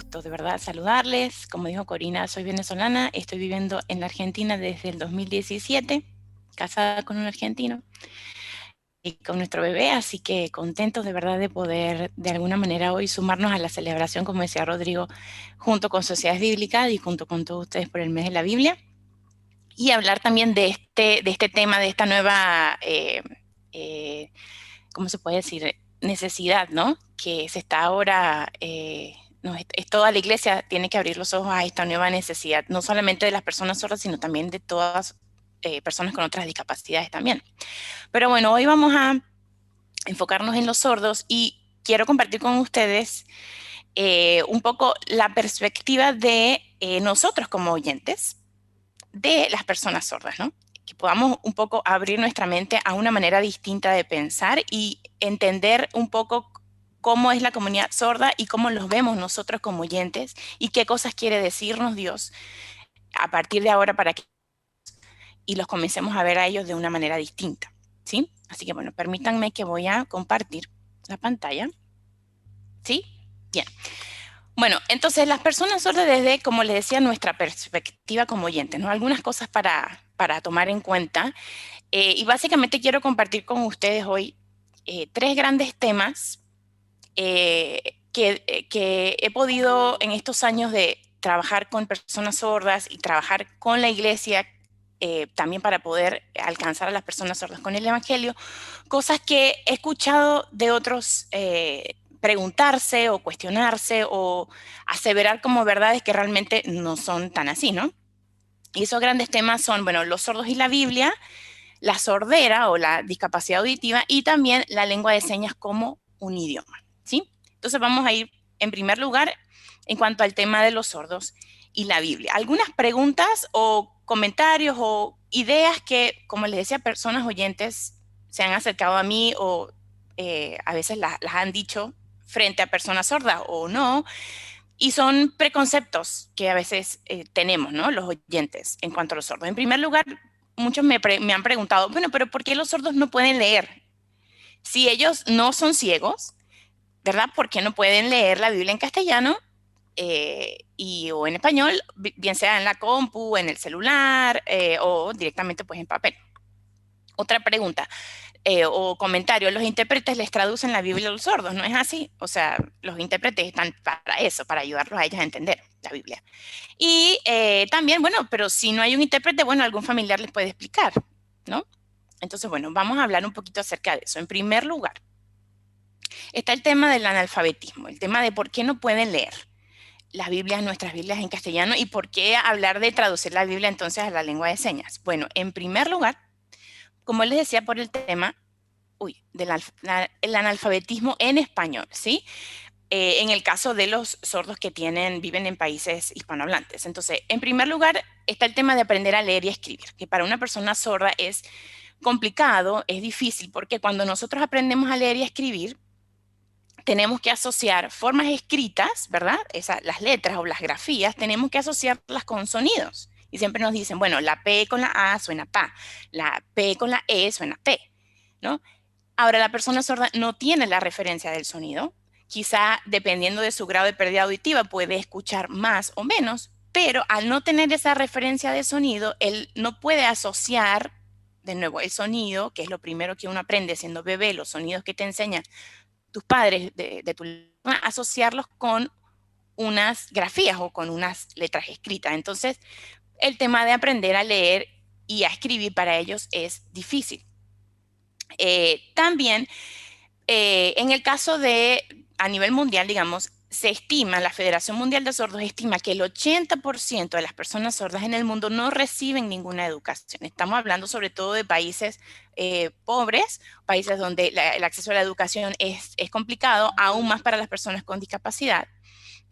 gusto de verdad saludarles. Como dijo Corina, soy venezolana, estoy viviendo en la Argentina desde el 2017, casada con un argentino y con nuestro bebé, así que contentos de verdad de poder de alguna manera hoy sumarnos a la celebración, como decía Rodrigo, junto con Sociedades Bíblicas y junto con todos ustedes por el mes de la Biblia, y hablar también de este tema, de esta nueva, ¿cómo se puede decir? Necesidad, ¿no? Que se está ahora, toda la iglesia tiene que abrir los ojos a esta nueva necesidad, no solamente de las personas sordas, sino también de todas personas con otras discapacidades también. Pero bueno, hoy vamos a enfocarnos en los sordos y quiero compartir con ustedes un poco la perspectiva de nosotros como oyentes de las personas sordas, ¿no? Que podamos un poco abrir nuestra mente a una manera distinta de pensar y entender un poco cómo es la comunidad sorda y cómo los vemos nosotros como oyentes y qué cosas quiere decirnos Dios a partir de ahora para que y los comencemos a ver a ellos de una manera distinta, ¿sí? Así que bueno, permítanme que voy a compartir la pantalla, ¿sí? Bien. Bueno, entonces las personas sordas desde, como les decía, nuestra perspectiva como oyentes, ¿no? Algunas cosas para tomar en cuenta. Y básicamente quiero compartir con ustedes hoy tres grandes temas que he podido en estos años de trabajar con personas sordas y trabajar con la iglesia también para poder alcanzar a las personas sordas con el evangelio, cosas que he escuchado de otros preguntarse o cuestionarse o aseverar como verdades que realmente no son tan así, ¿no? Y esos grandes temas son, bueno, los sordos y la Biblia, la sordera o la discapacidad auditiva y también la lengua de señas como un idioma, ¿sí? Entonces vamos a ir en primer lugar en cuanto al tema de los sordos y la Biblia. Algunas preguntas o comentarios o ideas que, como les decía, personas oyentes se han acercado a mí o a veces las han dicho frente a personas sordas o no, y son preconceptos que a veces tenemos, ¿no? Los oyentes en cuanto a los sordos. En primer lugar, muchos me han preguntado, bueno, pero ¿por qué los sordos no pueden leer? Si ellos no son ciegos, ¿verdad? ¿Por qué no pueden leer la Biblia en castellano o en español, bien sea en la compu, en el celular o directamente pues en papel? Otra pregunta o comentario, los intérpretes les traducen la Biblia a los sordos, ¿no es así? O sea, los intérpretes están para eso, para ayudarlos a ellos a entender la Biblia. Y también, bueno, pero si no hay un intérprete, bueno, algún familiar les puede explicar, ¿no? Entonces, bueno, vamos a hablar un poquito acerca de eso. En primer lugar, está el tema del analfabetismo, el tema de por qué no pueden leer las Biblias, nuestras Biblias en castellano y por qué hablar de traducir la Biblia entonces a la lengua de señas. Bueno, en primer lugar, como les decía, por el tema el analfabetismo en español, ¿sí? En el caso de los sordos que viven en países hispanohablantes. Entonces, en primer lugar, está el tema de aprender a leer y escribir, que para una persona sorda es complicado, es difícil, porque cuando nosotros aprendemos a leer y a escribir, tenemos que asociar formas escritas, ¿verdad? Las letras o las grafías, tenemos que asociarlas con sonidos. Y siempre nos dicen, bueno, la P con la A suena PA, la P con la E suena P, ¿no? Ahora, la persona sorda no tiene la referencia del sonido. Quizá, dependiendo de su grado de pérdida auditiva, puede escuchar más o menos, pero al no tener esa referencia de sonido, él no puede asociar, de nuevo, el sonido, que es lo primero que uno aprende siendo bebé, los sonidos que te enseñan tus padres de tu lengua, asociarlos con unas grafías o con unas letras escritas. Entonces, el tema de aprender a leer y a escribir para ellos es difícil. También, en el caso a nivel mundial, digamos, se estima, la Federación Mundial de Sordos estima que el 80% de las personas sordas en el mundo no reciben ninguna educación. Estamos hablando sobre todo de países pobres, países donde el acceso a la educación es complicado, aún más para las personas con discapacidad.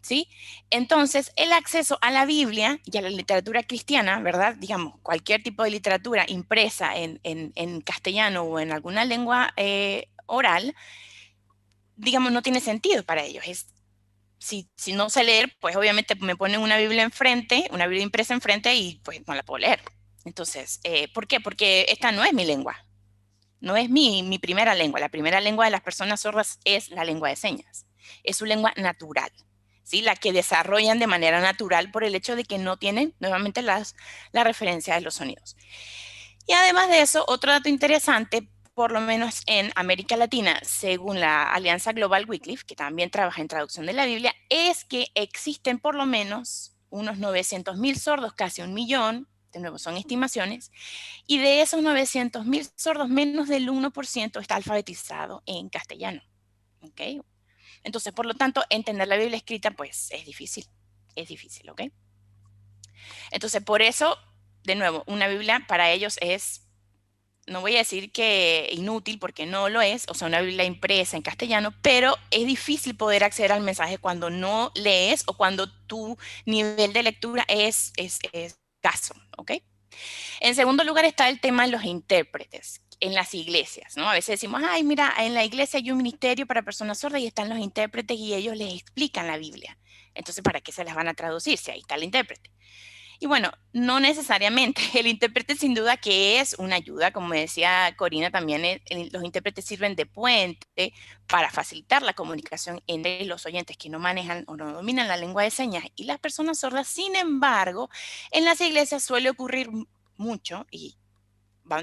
¿Sí? Entonces, el acceso a la Biblia y a la literatura cristiana, ¿verdad? Digamos, cualquier tipo de literatura impresa en castellano o en alguna lengua oral, digamos, no tiene sentido para ellos. Si no sé leer, pues obviamente me ponen una Biblia enfrente, una Biblia impresa enfrente y pues no la puedo leer. Entonces, ¿por qué? Porque esta no es mi lengua, no es mi primera lengua. La primera lengua de las personas sordas es la lengua de señas, es su lengua natural. ¿sí? La que desarrollan de manera natural por el hecho de que no tienen nuevamente la referencia de los sonidos. Y además de eso, otro dato interesante, por lo menos en América Latina, según la Alianza Global Wycliffe, que también trabaja en traducción de la Biblia, es que existen por lo menos unos 900.000 sordos, casi 1.000.000, de nuevo son estimaciones, y de esos 900.000 sordos, menos del 1% está alfabetizado en castellano. ¿Okay? Entonces, por lo tanto, entender la Biblia escrita, pues, es difícil, ¿ok? Entonces, por eso, de nuevo, una Biblia para ellos es, no voy a decir que inútil, porque no lo es, o sea, una Biblia impresa en castellano, pero es difícil poder acceder al mensaje cuando no lees o cuando tu nivel de lectura es escaso, ¿ok? En segundo lugar está el tema de los intérpretes en las iglesias, ¿no? A veces decimos, ay, mira, en la iglesia hay un ministerio para personas sordas y están los intérpretes y ellos les explican la Biblia. Entonces, ¿para qué se las van a traducir si ahí está el intérprete? Y bueno, no necesariamente. El intérprete sin duda que es una ayuda, como decía Corina, también los intérpretes sirven de puente para facilitar la comunicación entre los oyentes que no manejan o no dominan la lengua de señas y las personas sordas. Sin embargo, en las iglesias suele ocurrir mucho, y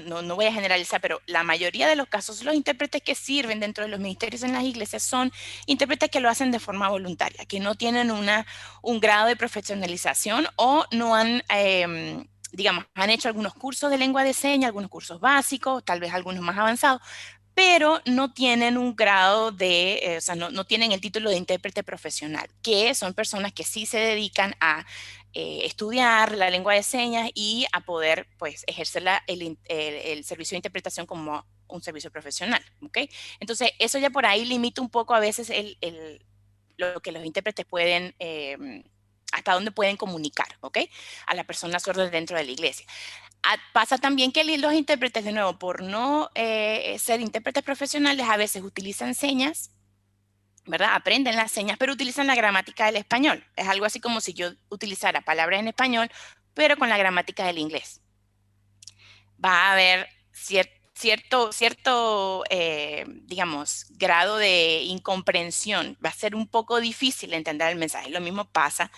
no voy a generalizar, pero la mayoría de los casos, los intérpretes que sirven dentro de los ministerios en las iglesias son intérpretes que lo hacen de forma voluntaria, que no tienen un grado de profesionalización o no han, digamos, han hecho algunos cursos de lengua de señas, algunos cursos básicos, tal vez algunos más avanzados, pero no tienen un grado de, o sea, no tienen el título de intérprete profesional, que son personas que sí se dedican a estudiar la lengua de señas y a poder, pues, ejercer el servicio de interpretación como un servicio profesional, ¿ok? Entonces, eso ya por ahí limita un poco a veces lo que los intérpretes pueden, hasta dónde pueden comunicar, ¿ok? A las personas sordas dentro de la iglesia. Pasa también que los intérpretes, de nuevo, por no ser intérpretes profesionales, a veces utilizan señas, ¿verdad? Aprenden las señas, pero utilizan la gramática del español. Es algo así como si yo utilizara palabras en español, pero con la gramática del inglés. Va a haber cierto digamos, grado de incomprensión. Va a ser un poco difícil entender el mensaje. Lo mismo pasa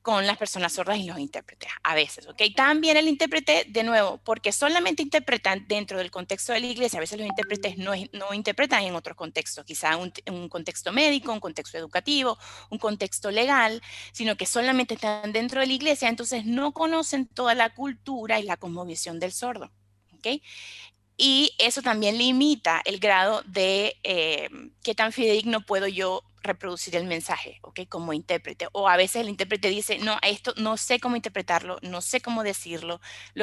con las personas sordas y los intérpretes, a veces, ¿ok? También el intérprete, de nuevo, porque solamente interpretan dentro del contexto de la iglesia, a veces los intérpretes no interpretan en otros contextos, quizá un contexto médico, un contexto educativo, un contexto legal, sino que solamente están dentro de la iglesia, entonces no conocen toda la cultura y la cosmovisión del sordo, ¿ok? Y eso también limita el grado de qué tan fidedigno puedo yo reproducir el mensaje, ¿ok? Como intérprete. O a veces el intérprete dice, no, esto no sé cómo interpretarlo, no sé cómo decirlo,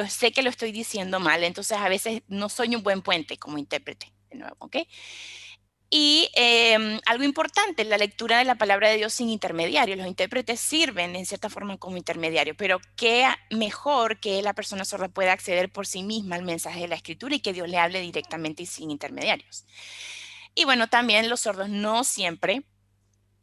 sé que lo estoy diciendo mal, entonces a veces no soy un buen puente como intérprete, de nuevo, ¿ok? Y algo importante, la lectura de la palabra de Dios sin intermediario. Los intérpretes sirven en cierta forma como intermediario, pero qué mejor que la persona sorda pueda acceder por sí misma al mensaje de la escritura y que Dios le hable directamente y sin intermediarios. Y bueno, también los sordos no siempre,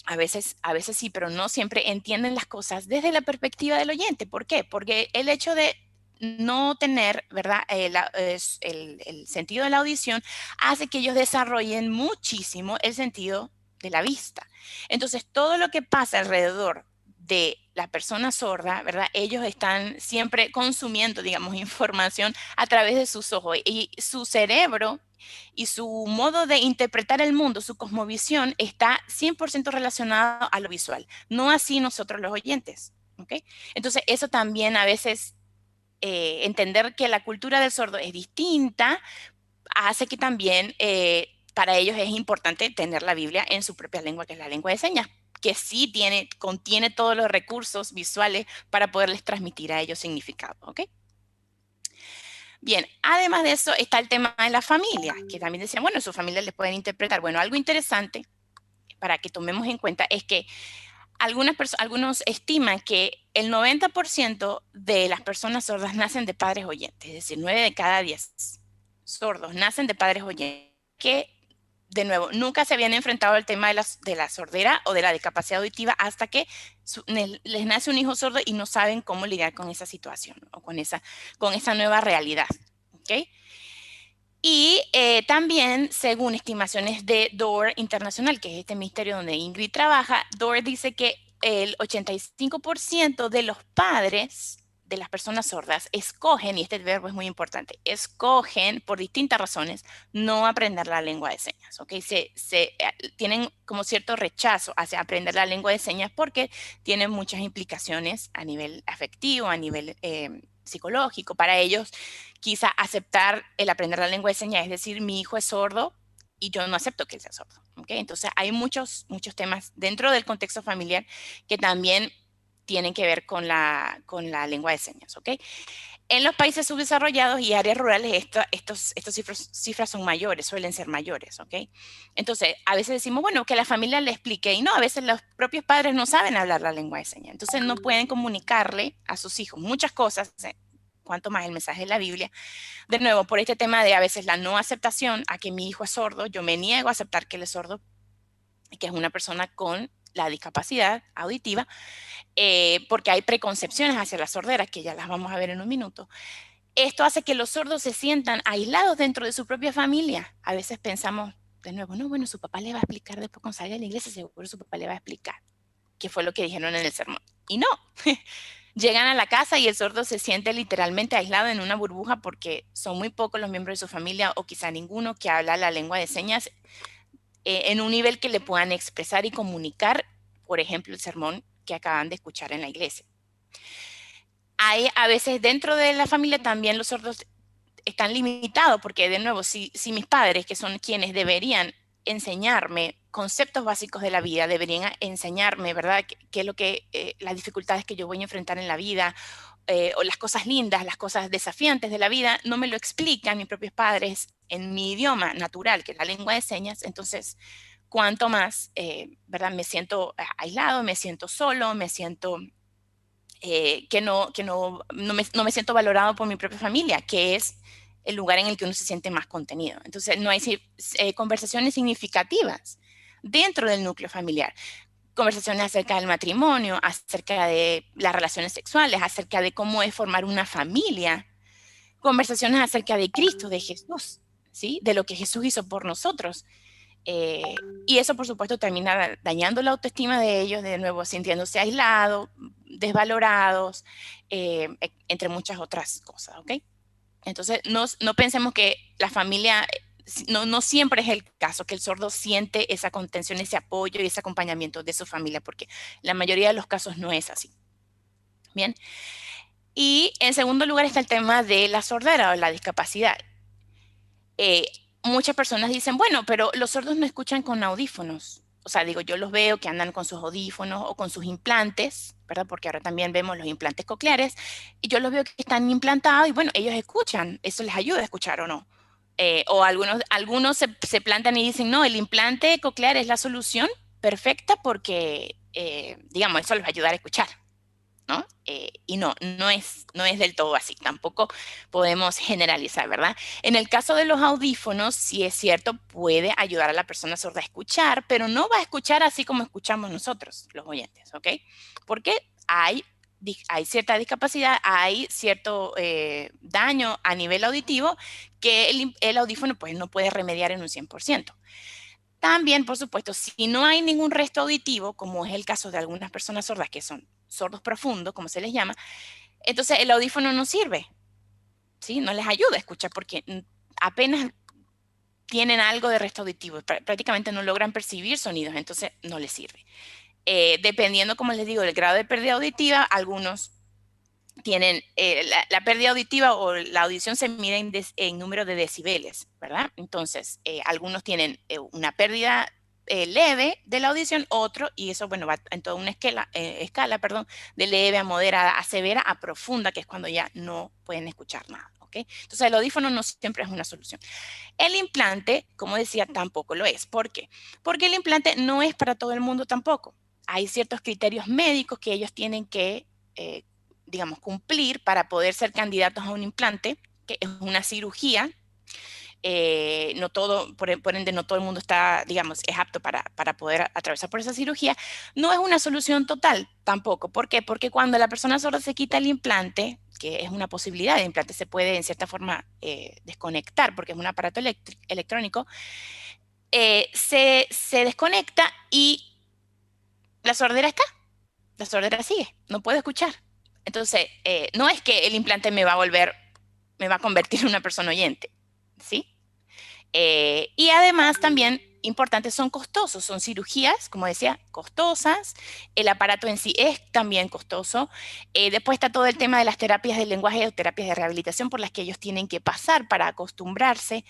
a veces sí, pero no siempre entienden las cosas desde la perspectiva del oyente. ¿Por qué? Porque el hecho de no tener, ¿verdad? El sentido de la audición hace que ellos desarrollen muchísimo el sentido de la vista. Entonces, todo lo que pasa alrededor de la persona sorda, ¿verdad? Ellos están siempre consumiendo, digamos, información a través de sus ojos y su cerebro y su modo de interpretar el mundo, su cosmovisión, está 100% relacionado a lo visual, no así nosotros los oyentes. ¿Okay? Entonces, eso también a veces entender que la cultura del sordo es distinta hace que también para ellos es importante tener la Biblia en su propia lengua, que es la lengua de señas, que sí contiene todos los recursos visuales para poderles transmitir a ellos significado. ¿Ok? Bien, además de eso está el tema de la familia, que también decían, bueno, sus familias les pueden interpretar. Bueno, algo interesante para que tomemos en cuenta es que algunos estiman que el 90% de las personas sordas nacen de padres oyentes, es decir, 9 de cada 10 sordos nacen de padres oyentes, que de nuevo, nunca se habían enfrentado al tema de la sordera o de la discapacidad auditiva hasta que les nace un hijo sordo y no saben cómo lidiar con esa situación o con esa nueva realidad. ¿Okay? Y también, según estimaciones de DOOR Internacional, que es este ministerio donde Ingrid trabaja, DOOR dice que el 85% de los padres de las personas sordas escogen, y este verbo es muy importante, escogen por distintas razones no aprender la lengua de señas, ¿ok? Tienen como cierto rechazo hacia aprender la lengua de señas porque tienen muchas implicaciones a nivel afectivo, a nivel psicológico. Para ellos, quizá aceptar el aprender la lengua de señas, es decir, mi hijo es sordo y yo no acepto que él sea sordo, ¿ok? Entonces hay muchos temas dentro del contexto familiar que también tienen que ver con la lengua de señas, ¿ok? En los países subdesarrollados y áreas rurales, estos cifras son mayores, suelen ser mayores, ¿ok? Entonces, a veces decimos, bueno, que la familia le explique, y no, a veces los propios padres no saben hablar la lengua de señas, entonces no pueden comunicarle a sus hijos muchas cosas, cuanto más el mensaje de la Biblia. De nuevo, por este tema de a veces la no aceptación a que mi hijo es sordo, yo me niego a aceptar que él es sordo, que es una persona con la discapacidad auditiva, porque hay preconcepciones hacia la sordera, que ya las vamos a ver en un minuto. Esto hace que los sordos se sientan aislados dentro de su propia familia. A veces pensamos, de nuevo, no, bueno, su papá le va a explicar después cuando salga de la iglesia, seguro su papá le va a explicar, que fue lo que dijeron en el sermón. Y no, llegan a la casa y el sordo se siente literalmente aislado en una burbuja porque son muy pocos los miembros de su familia o quizá ninguno que habla la lengua de señas en un nivel que le puedan expresar y comunicar, por ejemplo, el sermón que acaban de escuchar en la iglesia. Hay a veces dentro de la familia también los sordos están limitados porque, de nuevo, si mis padres, que son quienes deberían enseñarme conceptos básicos de la vida, deberían enseñarme, ¿verdad?, qué es lo que, las dificultades que yo voy a enfrentar en la vida, o las cosas lindas, las cosas desafiantes de la vida, no me lo explican mis propios padres en mi idioma natural, que es la lengua de señas. Entonces, cuanto más, ¿verdad? Me siento aislado, me siento solo, me siento no me siento valorado por mi propia familia, que es el lugar en el que uno se siente más contenido. Entonces, no hay conversaciones significativas dentro del núcleo familiar. Conversaciones acerca del matrimonio, acerca de las relaciones sexuales, acerca de cómo es formar una familia. Conversaciones acerca de Cristo, de Jesús, ¿sí? De lo que Jesús hizo por nosotros. Y eso, por supuesto, termina dañando la autoestima de ellos, de nuevo sintiéndose aislados, desvalorados, entre muchas otras cosas, ¿ok? Entonces, no pensemos que la familia, no siempre es el caso, que el sordo siente esa contención, ese apoyo y ese acompañamiento de su familia, porque la mayoría de los casos no es así. Bien. Y en segundo lugar está el tema de la sordera o la discapacidad. Muchas personas dicen, bueno, pero los sordos no escuchan con audífonos. O sea, digo, yo los veo que andan con sus audífonos o con sus implantes, ¿verdad? Porque ahora también vemos los implantes cocleares, y yo los veo que están implantados y bueno, ellos escuchan, eso les ayuda a escuchar o no. O algunos se plantan y dicen, no, el implante coclear es la solución perfecta porque, digamos, eso les va a ayudar a escuchar, ¿no? Y no es del todo así, tampoco podemos generalizar, ¿verdad? En el caso de los audífonos, sí es cierto, puede ayudar a la persona sorda a escuchar, pero no va a escuchar así como escuchamos nosotros, los oyentes, ¿ok? Porque hay cierta discapacidad, hay cierto daño a nivel auditivo que el audífono pues no puede remediar en un 100%. También, por supuesto, si no hay ningún resto auditivo, como es el caso de algunas personas sordas que son sordos profundos, como se les llama, entonces el audífono no sirve, ¿sí? No les ayuda a escuchar porque apenas tienen algo de resto auditivo, prácticamente no logran percibir sonidos, entonces no les sirve. Dependiendo, como les digo, del grado de pérdida auditiva, algunos tienen la pérdida auditiva o la audición se mide en número de decibeles, ¿verdad? Entonces, algunos tienen una pérdida leve de la audición, otro, y eso, bueno, va en toda una escala, perdón, de leve a moderada, a severa, a profunda, que es cuando ya no pueden escuchar nada, ¿ok? Entonces, el audífono no siempre es una solución. El implante, como decía, tampoco lo es. ¿Por qué? Porque el implante no es para todo el mundo tampoco. Hay ciertos criterios médicos que ellos tienen que digamos, cumplir para poder ser candidatos a un implante, que es una cirugía. No todo, por ende, no todo el mundo está, digamos, es apto para poder atravesar por esa cirugía. No es una solución total tampoco. ¿Por qué? Porque cuando la persona sorda se quita el implante, que es una posibilidad, el implante se puede en cierta forma desconectar porque es un aparato electrónico, se desconecta y la sordera está. la sordera sigue, no puedo escuchar. Entonces, no es que el implante me va a convertir en una persona oyente, ¿sí? Y además también importantes, son costosos, son cirugías, como decía, costosas, el aparato en sí es también costoso. Después está todo el tema de las terapias del lenguaje o terapias de rehabilitación por las que ellos tienen que pasar para acostumbrarse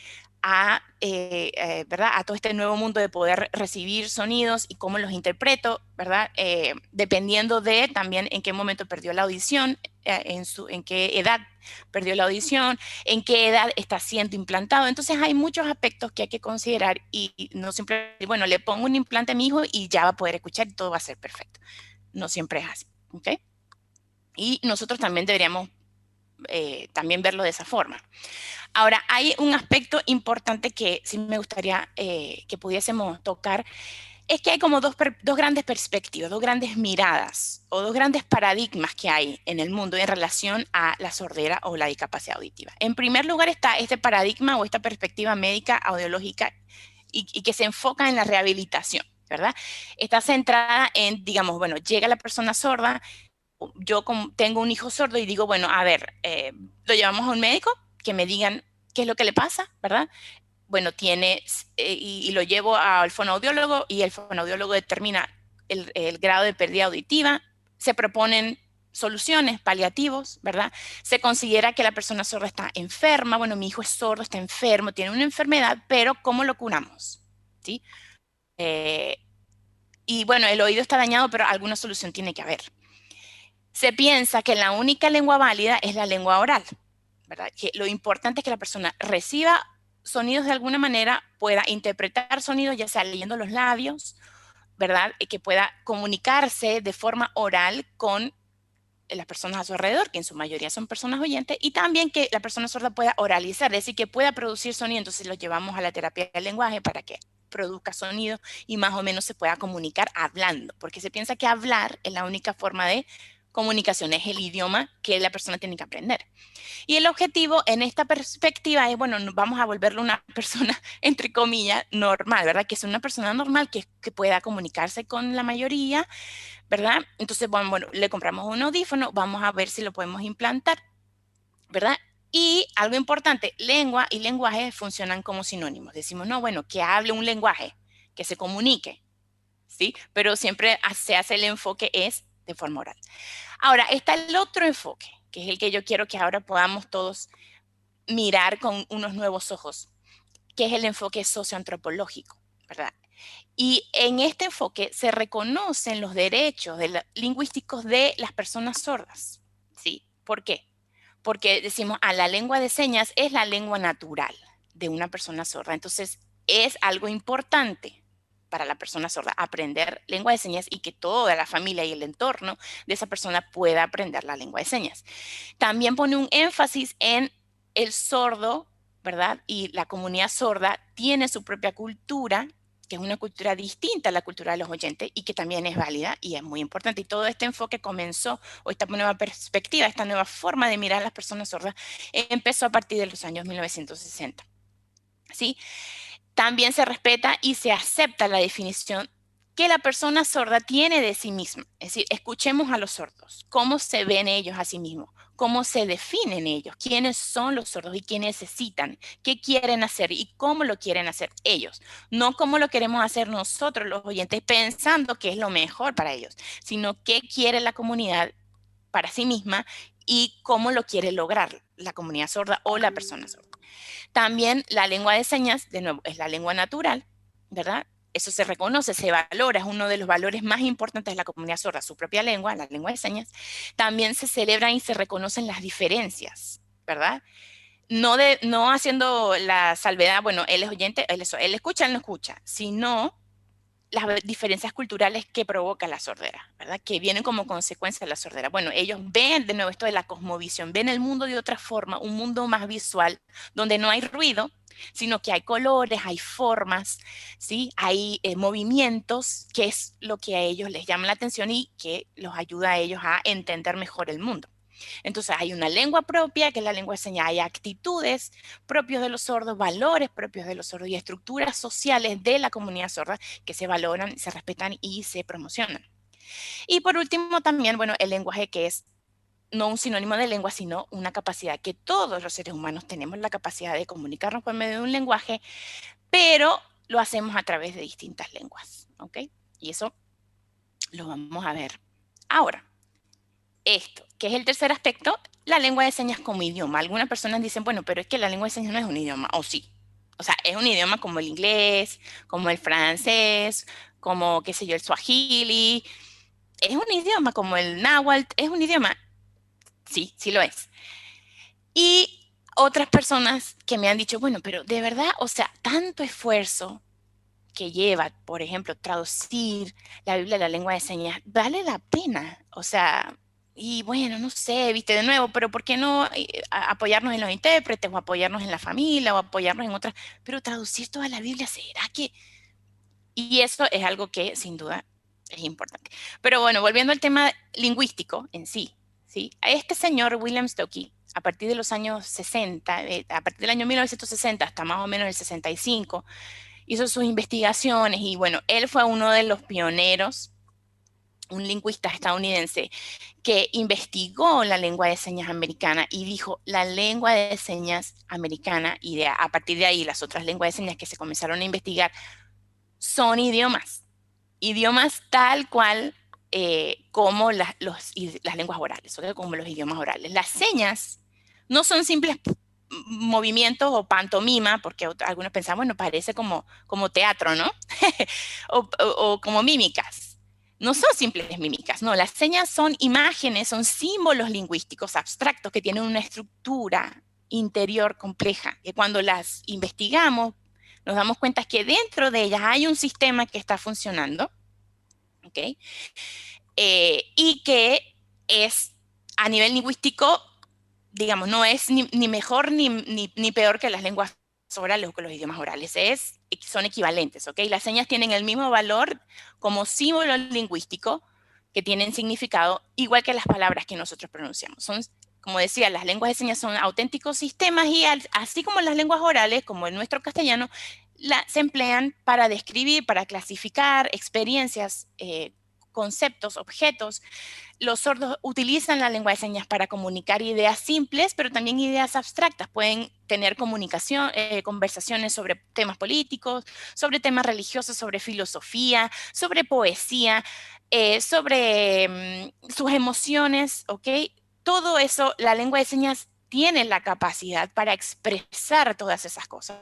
¿verdad? A todo este nuevo mundo de poder recibir sonidos y cómo los interpreto, ¿verdad? Dependiendo de también en qué momento perdió la audición, en qué edad perdió la audición, en qué edad está siendo implantado. Entonces hay muchos aspectos que hay que considerar y no siempre, bueno, le pongo un implante a mi hijo y ya va a poder escuchar y todo va a ser perfecto. No siempre es así, ¿ok? Y nosotros también deberíamos también verlo de esa forma. Ahora, hay un aspecto importante que sí me gustaría que pudiésemos tocar, es que hay como dos grandes perspectivas, dos grandes miradas o dos grandes paradigmas que hay en el mundo en relación a la sordera o la discapacidad auditiva. En primer lugar está este paradigma o esta perspectiva médica audiológica y que se enfoca en la rehabilitación, ¿verdad? Está centrada en, digamos, bueno, llega la persona sorda, yo tengo un hijo sordo y digo, bueno, a ver, lo llevamos a un médico, que me digan qué es lo que le pasa, ¿verdad? Bueno, y lo llevo al fonoaudiólogo y el fonoaudiólogo determina el grado de pérdida auditiva, se proponen soluciones, paliativos, ¿verdad? Se considera que la persona sorda está enferma, bueno, mi hijo es sordo, está enfermo, tiene una enfermedad, pero ¿cómo lo curamos? ¿Sí? Eh, y bueno, el oído está dañado, pero alguna solución tiene que haber. Se piensa que la única lengua válida es la lengua oral, ¿verdad? Que lo importante es que la persona reciba sonidos de alguna manera, pueda interpretar sonidos, ya sea leyendo los labios, ¿verdad? Y que pueda comunicarse de forma oral con las personas a su alrededor, que en su mayoría son personas oyentes, y también que la persona sorda pueda oralizar, es decir, que pueda producir sonido. Entonces lo llevamos a la terapia del lenguaje para que produzca sonido y más o menos se pueda comunicar hablando, porque se piensa que hablar es la única forma de comunicación, es el idioma que la persona tiene que aprender. Y el objetivo en esta perspectiva es, bueno, vamos a volverlo una persona, entre comillas, normal, ¿verdad? Que es una persona normal que pueda comunicarse con la mayoría, ¿verdad? Entonces, bueno, le compramos un audífono, vamos a ver si lo podemos implantar, ¿verdad? Y algo importante, lengua y lenguaje funcionan como sinónimos. Decimos, no, bueno, que hable un lenguaje, que se comunique, ¿sí? Pero siempre se hace el enfoque es de forma oral. Ahora, está el otro enfoque, que es el que yo quiero que ahora podamos todos mirar con unos nuevos ojos, que es el enfoque socioantropológico, ¿verdad? Y en este enfoque se reconocen los derechos lingüísticos de las personas sordas, ¿sí? ¿Por qué? Porque decimos, la lengua de señas es la lengua natural de una persona sorda. Entonces, es algo importante para la persona sorda aprender lengua de señas y que toda la familia y el entorno de esa persona pueda aprender la lengua de señas. También pone un énfasis en el sordo, ¿verdad? Y la comunidad sorda tiene su propia cultura, que es una cultura distinta a la cultura de los oyentes y que también es válida y es muy importante. Y todo este enfoque comenzó, o esta nueva perspectiva, esta nueva forma de mirar a las personas sordas, empezó a partir de los años 1960. ¿Sí? También se respeta y se acepta la definición que la persona sorda tiene de sí misma. Es decir, escuchemos a los sordos, cómo se ven ellos a sí mismos, cómo se definen ellos, quiénes son los sordos y qué necesitan, qué quieren hacer y cómo lo quieren hacer ellos. No cómo lo queremos hacer nosotros los oyentes pensando que es lo mejor para ellos, sino qué quiere la comunidad para sí misma y cómo lo quiere lograr la comunidad sorda o la persona sorda. También la lengua de señas, de nuevo, es la lengua natural, ¿verdad? Eso se reconoce, se valora, es uno de los valores más importantes de la comunidad sorda, su propia lengua, la lengua de señas. También se celebran y se reconocen las diferencias, ¿verdad? No haciendo la salvedad, bueno, él es oyente, él escucha, él no escucha, sino las diferencias culturales que provoca la sordera, ¿verdad? Que vienen como consecuencia de la sordera. Bueno, ellos ven de nuevo esto de la cosmovisión, ven el mundo de otra forma, un mundo más visual, donde no hay ruido, sino que hay colores, hay formas, ¿sí? Hay movimientos, que es lo que a ellos les llama la atención y que los ayuda a ellos a entender mejor el mundo. Entonces hay una lengua propia, que es la lengua de señas, hay actitudes propios de los sordos, valores propios de los sordos y estructuras sociales de la comunidad sorda que se valoran, se respetan y se promocionan. Y por último también, bueno, el lenguaje, que es no un sinónimo de lengua, sino una capacidad que todos los seres humanos tenemos, la capacidad de comunicarnos por medio de un lenguaje, pero lo hacemos a través de distintas lenguas, ¿ok? Y eso lo vamos a ver ahora. Esto, que es el tercer aspecto, la lengua de señas como idioma. Algunas personas dicen, bueno, pero es que la lengua de señas no es un idioma, o sí. O sea, es un idioma como el inglés, como el francés, como, qué sé yo, el swahili. Es un idioma como el náhuatl, es un idioma. Sí, sí lo es. Y otras personas que me han dicho, bueno, pero de verdad, o sea, tanto esfuerzo que lleva, por ejemplo, traducir la Biblia a la lengua de señas, vale la pena. O sea, y bueno, no sé, viste, de nuevo, pero ¿por qué no apoyarnos en los intérpretes o apoyarnos en la familia o apoyarnos en otras? Pero traducir toda la Biblia, ¿será que? Y eso es algo que sin duda es importante. Pero bueno, volviendo al tema lingüístico en sí, ¿sí? A este señor William Stokoe, a partir de los años 60, a partir del año 1960 hasta más o menos el 65, hizo sus investigaciones y bueno, él fue uno de los pioneros, un lingüista estadounidense que investigó la lengua de señas americana y dijo la lengua de señas americana y a partir de ahí las otras lenguas de señas que se comenzaron a investigar son idiomas, idiomas tal cual como las lenguas orales, ¿okay? Como los idiomas orales. Las señas no son simples movimientos o pantomima, porque algunos pensaban, bueno, parece como teatro, ¿no? o como mímicas. No son simples mímicas, no, las señas son imágenes, son símbolos lingüísticos abstractos que tienen una estructura interior compleja, que cuando las investigamos nos damos cuenta que dentro de ellas hay un sistema que está funcionando, ¿ok? Y que es a nivel lingüístico, digamos, no es ni mejor ni peor que las lenguas orales o que los idiomas orales, son equivalentes, ¿ok? Las señas tienen el mismo valor como símbolo lingüístico, que tienen significado igual que las palabras que nosotros pronunciamos. Son, como decía, las lenguas de señas son auténticos sistemas y así como las lenguas orales, como en nuestro castellano, se emplean para describir, para clasificar experiencias, conceptos, objetos. Los sordos utilizan la lengua de señas para comunicar ideas simples, pero también ideas abstractas. Pueden tener comunicación, conversaciones sobre temas políticos, sobre temas religiosos, sobre filosofía, sobre poesía, sobre sus emociones, ¿ok? Todo eso, la lengua de señas tiene la capacidad para expresar todas esas cosas,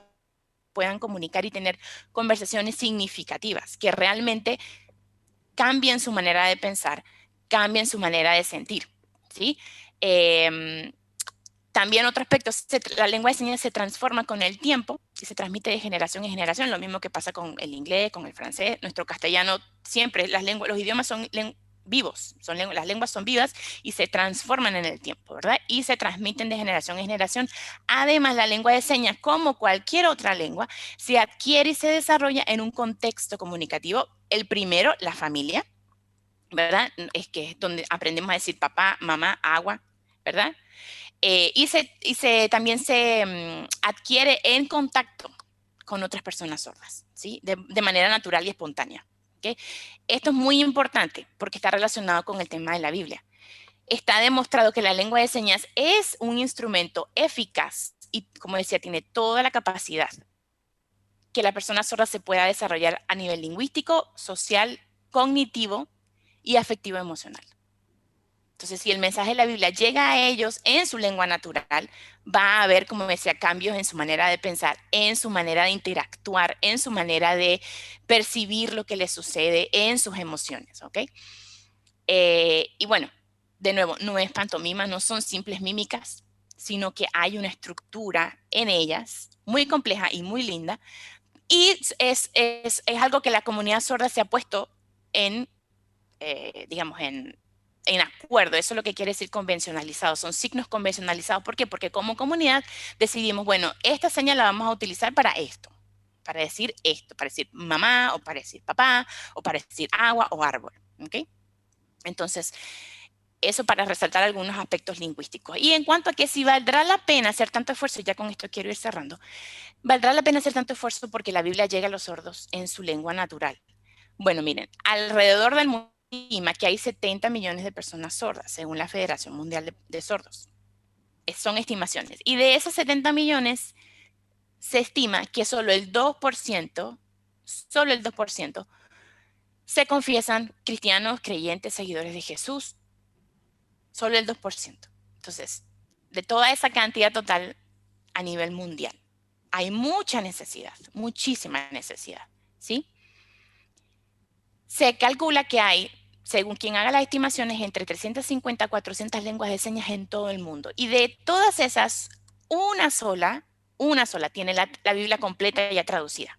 puedan comunicar y tener conversaciones significativas, que realmente cambien su manera de pensar, cambien su manera de sentir, ¿sí? Eh, También otro aspecto, la lengua de señas se transforma con el tiempo y se transmite de generación en generación, lo mismo que pasa con el inglés, con el francés, nuestro castellano, siempre los idiomas son vivos, las lenguas son vivas y se transforman en el tiempo, ¿verdad? Y se transmiten de generación en generación. Además, la lengua de señas, como cualquier otra lengua, se adquiere y se desarrolla en un contexto comunicativo. El primero, la familia, ¿verdad? Es que es donde aprendemos a decir papá, mamá, agua, ¿verdad? También se adquiere en contacto con otras personas sordas, ¿sí? De manera natural y espontánea. ¿Okay? Esto es muy importante porque está relacionado con el tema de la Biblia. Está demostrado que la lengua de señas es un instrumento eficaz y, como decía, tiene toda la capacidad que la persona sorda se pueda desarrollar a nivel lingüístico, social, cognitivo y afectivo emocional. Entonces, si el mensaje de la Biblia llega a ellos en su lengua natural, va a haber, como decía, cambios en su manera de pensar, en su manera de interactuar, en su manera de percibir lo que les sucede, en sus emociones, ¿ok? Y bueno, de nuevo, no es pantomima, no son simples mímicas, sino que hay una estructura en ellas muy compleja y muy linda. Y es algo que la comunidad sorda se ha puesto en, digamos, en acuerdo. Eso es lo que quiere decir convencionalizado. Son signos convencionalizados. ¿Por qué? Porque como comunidad decidimos, bueno, esta señal la vamos a utilizar para esto, para decir esto, para decir mamá, o para decir papá, o para decir agua o árbol. ¿Ok? Entonces, eso para resaltar algunos aspectos lingüísticos. Y en cuanto a que si valdrá la pena hacer tanto esfuerzo, ya con esto quiero ir cerrando, valdrá la pena hacer tanto esfuerzo porque la Biblia llega a los sordos en su lengua natural. Bueno, miren, alrededor del mundo estima que hay 70 millones de personas sordas, según la Federación Mundial de Sordos. Son estimaciones. Y de esos 70 millones, se estima que solo el 2%, se confiesan cristianos, creyentes, seguidores de Jesús. Solo el 2%. Entonces, de toda esa cantidad total a nivel mundial, hay mucha necesidad, muchísima necesidad, ¿sí? Se calcula que hay, según quien haga las estimaciones, entre 350 a 400 lenguas de señas en todo el mundo. Y de todas esas, una sola tiene la Biblia completa ya traducida,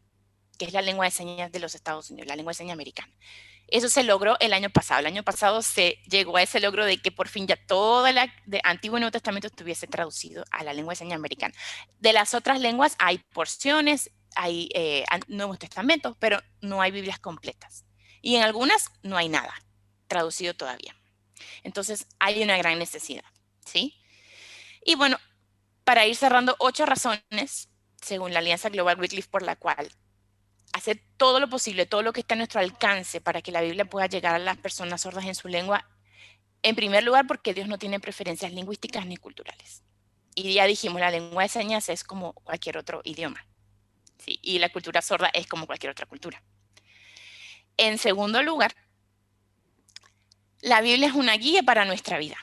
que es la lengua de señas de los Estados Unidos, la lengua de señas americana. Eso se logró el año pasado. El año pasado se llegó a ese logro de que por fin ya todo el Antiguo y Nuevo Testamento estuviese traducido a la lengua de señas americana. De las otras lenguas hay porciones, hay Nuevos Testamentos, pero no hay Biblias completas. Y en algunas no hay nada traducido todavía. Entonces hay una gran necesidad, ¿sí? Y bueno, para ir cerrando, 8 razones, según la Alianza Global Wycliffe, por la cual hacer todo lo posible, todo lo que está a nuestro alcance para que la Biblia pueda llegar a las personas sordas en su lengua. En primer lugar, porque Dios no tiene preferencias lingüísticas ni culturales. Y ya dijimos, la lengua de señas es como cualquier otro idioma, ¿sí? Y la cultura sorda es como cualquier otra cultura. En segundo lugar, la Biblia es una guía para nuestra vida,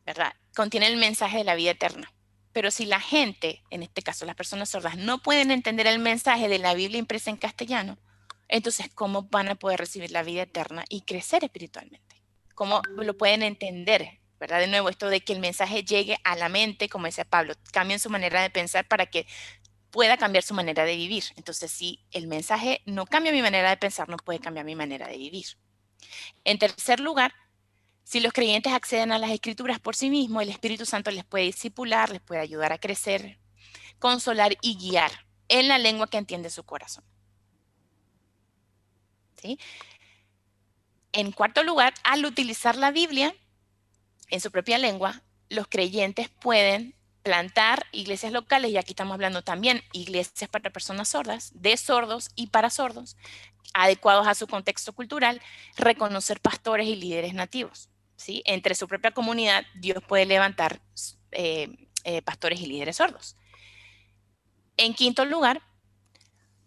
¿verdad? Contiene el mensaje de la vida eterna. Pero si la gente, en este caso las personas sordas, no pueden entender el mensaje de la Biblia impresa en castellano, entonces, ¿cómo van a poder recibir la vida eterna y crecer espiritualmente? ¿Cómo lo pueden entender? ¿Verdad? De nuevo, esto de que el mensaje llegue a la mente, como decía Pablo, cambien su manera de pensar para que pueda cambiar su manera de vivir. Entonces, si el mensaje no cambia mi manera de pensar, no puede cambiar mi manera de vivir. En tercer lugar, si los creyentes acceden a las escrituras por sí mismos, el Espíritu Santo les puede discipular, les puede ayudar a crecer, consolar y guiar en la lengua que entiende su corazón. ¿Sí? En cuarto lugar, al utilizar la Biblia en su propia lengua, los creyentes pueden plantar iglesias locales, y aquí estamos hablando también iglesias para personas sordas, de sordos y para sordos, adecuados a su contexto cultural, reconocer pastores y líderes nativos. ¿Sí? Entre su propia comunidad, Dios puede levantar pastores y líderes sordos. En quinto lugar,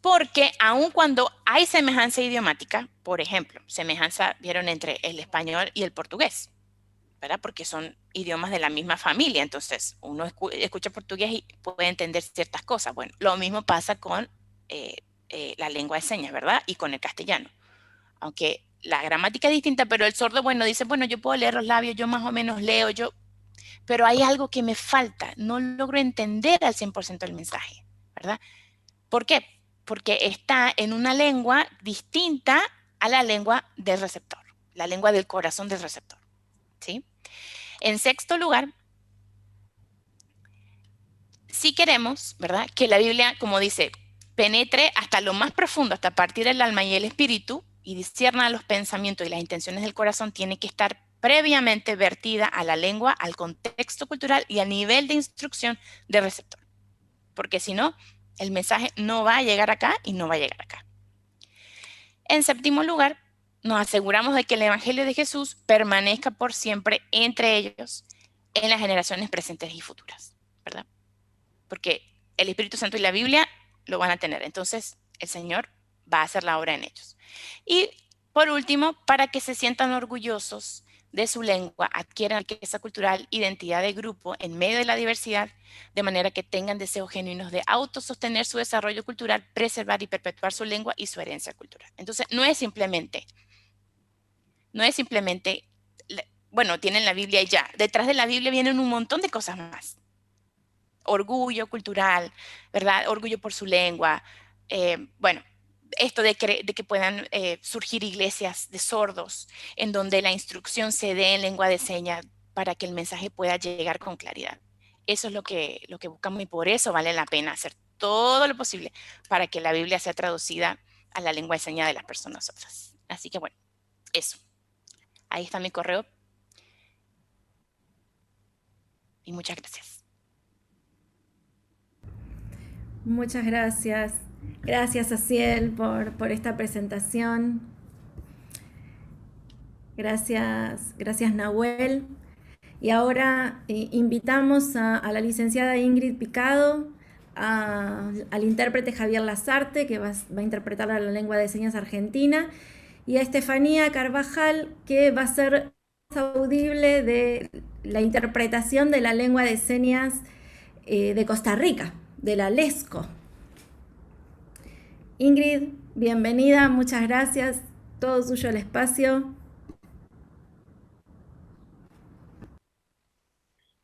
porque aun cuando hay semejanza idiomática, por ejemplo, semejanza, vieron, entre el español y el portugués, ¿verdad? Porque son idiomas de la misma familia, entonces uno escucha portugués y puede entender ciertas cosas. Bueno, lo mismo pasa con la lengua de señas, ¿verdad? Y con el castellano. Aunque la gramática es distinta, pero el sordo, bueno, dice, bueno, yo puedo leer los labios, yo más o menos leo, pero hay algo que me falta, no logro entender al 100% el mensaje, ¿verdad? ¿Por qué? Porque está en una lengua distinta a la lengua del receptor, la lengua del corazón del receptor, ¿sí? En sexto lugar, si queremos, ¿verdad? Que la Biblia, como dice, penetre hasta lo más profundo, hasta partir del alma y el espíritu, y discierna los pensamientos y las intenciones del corazón, tiene que estar previamente vertida a la lengua, al contexto cultural y al nivel de instrucción del receptor. Porque si no, el mensaje no va a llegar acá y no va a llegar acá. En séptimo lugar, nos aseguramos de que el Evangelio de Jesús permanezca por siempre entre ellos en las generaciones presentes y futuras, ¿verdad? Porque el Espíritu Santo y la Biblia lo van a tener. Entonces, el Señor va a hacer la obra en ellos. Y por último, para que se sientan orgullosos de su lengua, adquieran riqueza cultural, identidad de grupo en medio de la diversidad, de manera que tengan deseos genuinos de autosostener su desarrollo cultural, preservar y perpetuar su lengua y su herencia cultural. Entonces, no es simplemente, bueno, tienen la Biblia y ya. Detrás de la Biblia vienen un montón de cosas más. Orgullo cultural, ¿verdad? Orgullo por su lengua. Bueno, esto de que puedan surgir iglesias de sordos en donde la instrucción se dé en lengua de señas para que el mensaje pueda llegar con claridad. Eso es lo que buscamos, y por eso vale la pena hacer todo lo posible para que la Biblia sea traducida a la lengua de señas de las personas sordas. Así que bueno, eso. Ahí está mi correo. Y muchas gracias. Muchas gracias. Gracias, Aciel, por esta presentación. gracias Nahuel. Y ahora invitamos a la licenciada Ingrid Picado, al intérprete Javier Lazarte, que va a interpretar la lengua de señas argentina, y a Estefanía Carvajal, que va a ser audible de la interpretación de la lengua de señas de Costa Rica, de la LESCO. Ingrid, bienvenida, muchas gracias, todo suyo el espacio.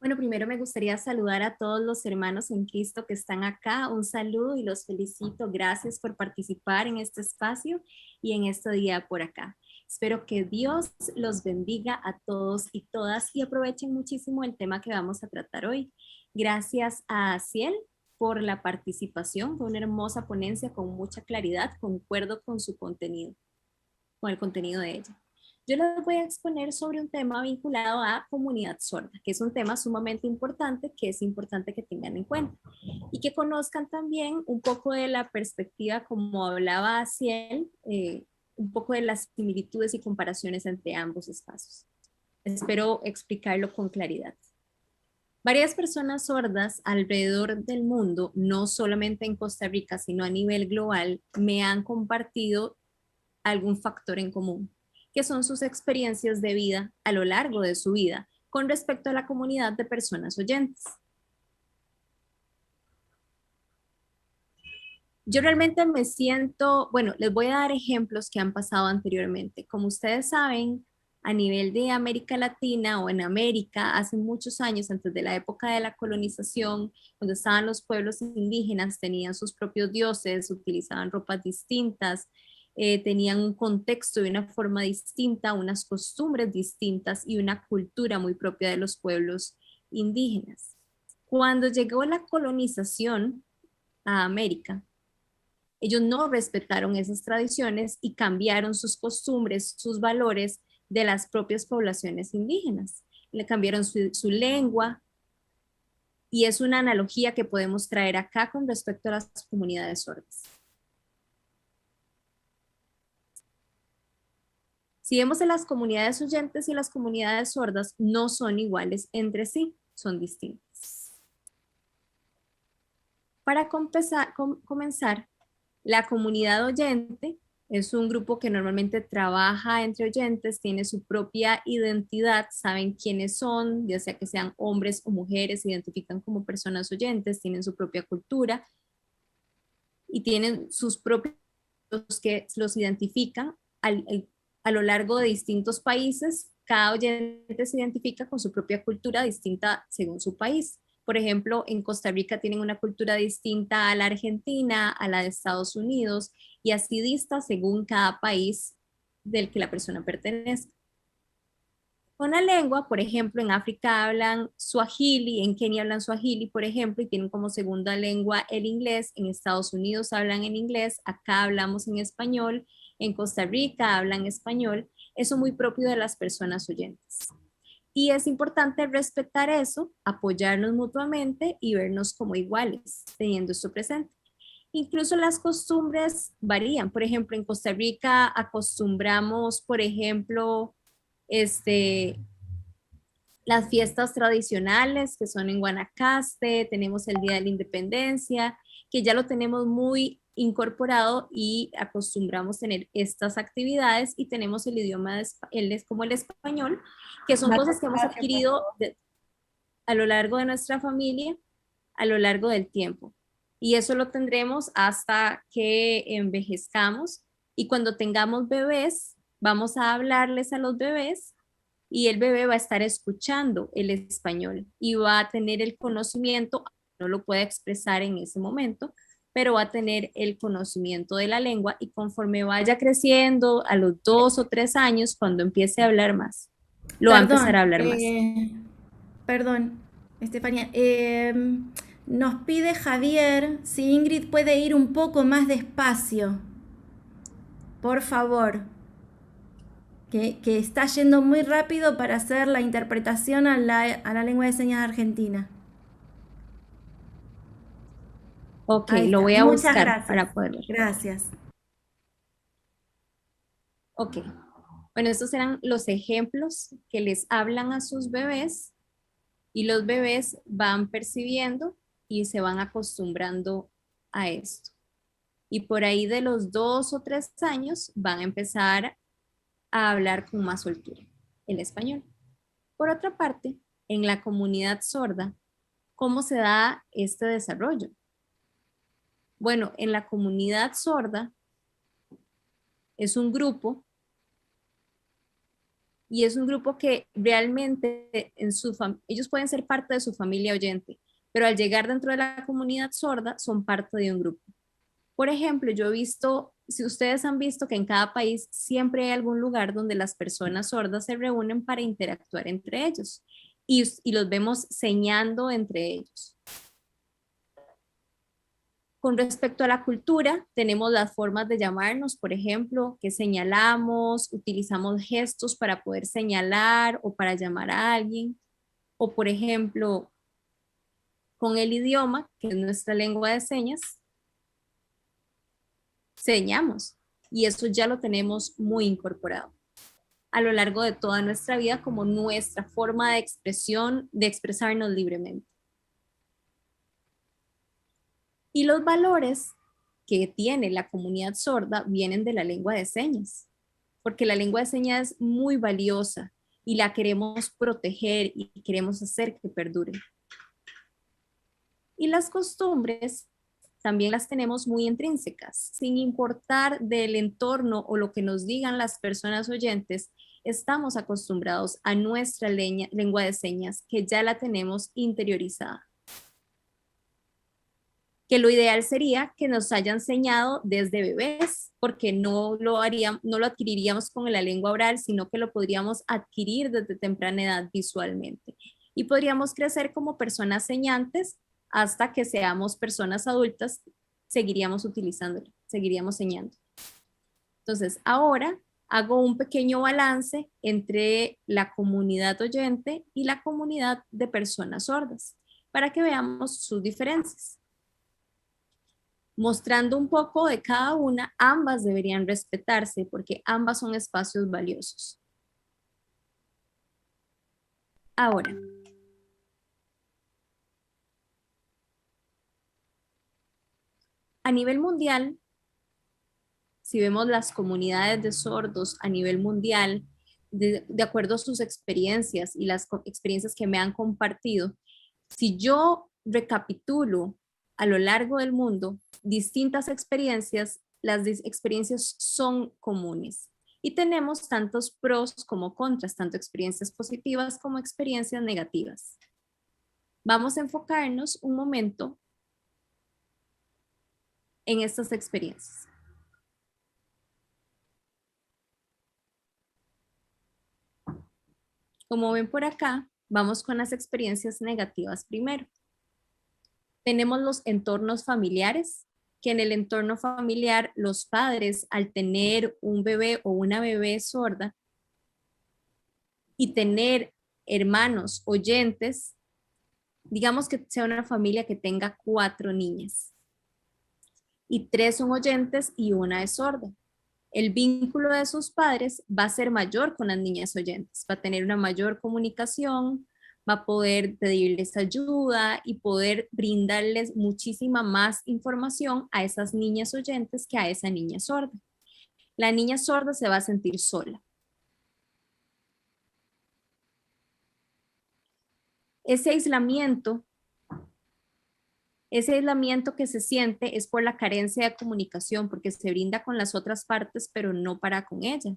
Bueno, primero me gustaría saludar a todos los hermanos en Cristo que están acá. Un saludo y los felicito. Gracias por participar en este espacio y en este día por acá. Espero que Dios los bendiga a todos y todas y aprovechen muchísimo el tema que vamos a tratar hoy. Gracias a Ciel por la participación. Fue una hermosa ponencia con mucha claridad. Concuerdo con su contenido, con el contenido de ella. Yo les voy a exponer sobre un tema vinculado a comunidad sorda, que es un tema sumamente importante, que es importante que tengan en cuenta y que conozcan también un poco de la perspectiva, como hablaba Ciel, un poco de las similitudes y comparaciones entre ambos espacios. Espero explicarlo con claridad. Varias personas sordas alrededor del mundo, no solamente en Costa Rica, sino a nivel global, me han compartido algún factor en común, que son sus experiencias de vida a lo largo de su vida con respecto a la comunidad de personas oyentes. Yo realmente me siento, bueno, les voy a dar ejemplos que han pasado anteriormente. Como ustedes saben, a nivel de América Latina o en América, hace muchos años, antes de la época de la colonización, cuando estaban los pueblos indígenas, tenían sus propios dioses, utilizaban ropas distintas, tenían un contexto y una forma distinta, unas costumbres distintas y una cultura muy propia de los pueblos indígenas. Cuando llegó la colonización a América, ellos no respetaron esas tradiciones y cambiaron sus costumbres, sus valores de las propias poblaciones indígenas. Le cambiaron su lengua y es una analogía que podemos traer acá con respecto a las comunidades sordas. Si vemos en las comunidades oyentes y las comunidades sordas, no son iguales entre sí, son distintas. Para comenzar, la comunidad oyente es un grupo que normalmente trabaja entre oyentes, tiene su propia identidad, saben quiénes son, ya sea que sean hombres o mujeres, se identifican como personas oyentes, tienen su propia cultura y tienen sus propios que los identifican a lo largo de distintos países. Cada oyente se identifica con su propia cultura distinta según su país. Por ejemplo, en Costa Rica tienen una cultura distinta a la Argentina, a la de Estados Unidos, y así dista según cada país del que la persona pertenece. Con la lengua, por ejemplo, en África hablan Swahili, en Kenia hablan Swahili, por ejemplo, y tienen como segunda lengua el inglés. En Estados Unidos hablan en inglés, acá hablamos en español, en Costa Rica hablan español. Eso muy propio de las personas oyentes. Y es importante respetar eso, apoyarnos mutuamente y vernos como iguales, teniendo esto presente. Incluso las costumbres varían. Por ejemplo, en Costa Rica acostumbramos, por ejemplo, las fiestas tradicionales que son en Guanacaste, tenemos el Día de la Independencia, que ya lo tenemos muy incorporado y acostumbramos tener estas actividades y tenemos el idioma como el español, que son cosas que hemos adquirido a lo largo de nuestra familia, a lo largo del tiempo. Y eso lo tendremos hasta que envejezcamos y cuando tengamos bebés, vamos a hablarles a los bebés y el bebé va a estar escuchando el español y va a tener el conocimiento, no lo puede expresar en ese momento, pero va a tener el conocimiento de la lengua y conforme vaya creciendo a los 2 o 3 años, cuando empiece a hablar más, lo va a empezar a hablar más. Perdón, Estefanía. Nos pide Javier si Ingrid puede ir un poco más despacio. Por favor. Que está yendo muy rápido para hacer la interpretación a la lengua de señas argentina. Ok, Ahí lo está. voy a Muchas buscar gracias. para poder ver. Gracias. Ok. Bueno, estos eran los ejemplos que les hablan a sus bebés y los bebés van percibiendo y se van acostumbrando a esto. Y por ahí de los 2 o 3 años van a empezar a hablar con más soltura el español. Por otra parte, en la comunidad sorda, ¿cómo se da este desarrollo? Bueno, en la comunidad sorda es un grupo y es un grupo que realmente ellos pueden ser parte de su familia oyente, pero al llegar dentro de la comunidad sorda son parte de un grupo. Por ejemplo, yo he visto, si ustedes han visto que en cada país siempre hay algún lugar donde las personas sordas se reúnen para interactuar entre ellos y los vemos señando entre ellos. Con respecto a la cultura, tenemos las formas de llamarnos, por ejemplo, que señalamos, utilizamos gestos para poder señalar o para llamar a alguien, o por ejemplo, con el idioma, que es nuestra lengua de señas, señamos, y eso ya lo tenemos muy incorporado a lo largo de toda nuestra vida como nuestra forma de expresión, de expresarnos libremente. Y los valores que tiene la comunidad sorda vienen de la lengua de señas, porque la lengua de señas es muy valiosa y la queremos proteger y queremos hacer que perdure. Y las costumbres también las tenemos muy intrínsecas, sin importar del entorno o lo que nos digan las personas oyentes, estamos acostumbrados a nuestra lengua de señas que ya la tenemos interiorizada. Que lo ideal sería que nos hayan enseñado desde bebés, porque no lo adquiriríamos con la lengua oral, sino que lo podríamos adquirir desde temprana edad visualmente. Y podríamos crecer como personas señantes hasta que seamos personas adultas, seguiríamos utilizándolo, seguiríamos señando. Entonces, ahora hago un pequeño balance entre la comunidad oyente y la comunidad de personas sordas, para que veamos sus diferencias. Mostrando un poco de cada una, ambas deberían respetarse porque ambas son espacios valiosos. Ahora, a nivel mundial, si vemos las comunidades de sordos a nivel mundial, de acuerdo a sus experiencias y las experiencias que me han compartido, si yo recapitulo a lo largo del mundo distintas experiencias, las experiencias son comunes. Y tenemos tantos pros como contras, tanto experiencias positivas como experiencias negativas. Vamos a enfocarnos un momento en estas experiencias. Como ven por acá, vamos con las experiencias negativas primero. Tenemos los entornos familiares, que en el entorno familiar los padres al tener un bebé o una bebé sorda y tener hermanos oyentes, digamos que sea una familia que tenga 4 niñas y 3 son oyentes y una es sorda. El vínculo de sus padres va a ser mayor con las niñas oyentes, va a tener una mayor comunicación, va a poder pedirles ayuda y poder brindarles muchísima más información a esas niñas oyentes que a esa niña sorda. La niña sorda se va a sentir sola. Ese aislamiento que se siente es por la carencia de comunicación, porque se brinda con las otras partes, pero no para con ella.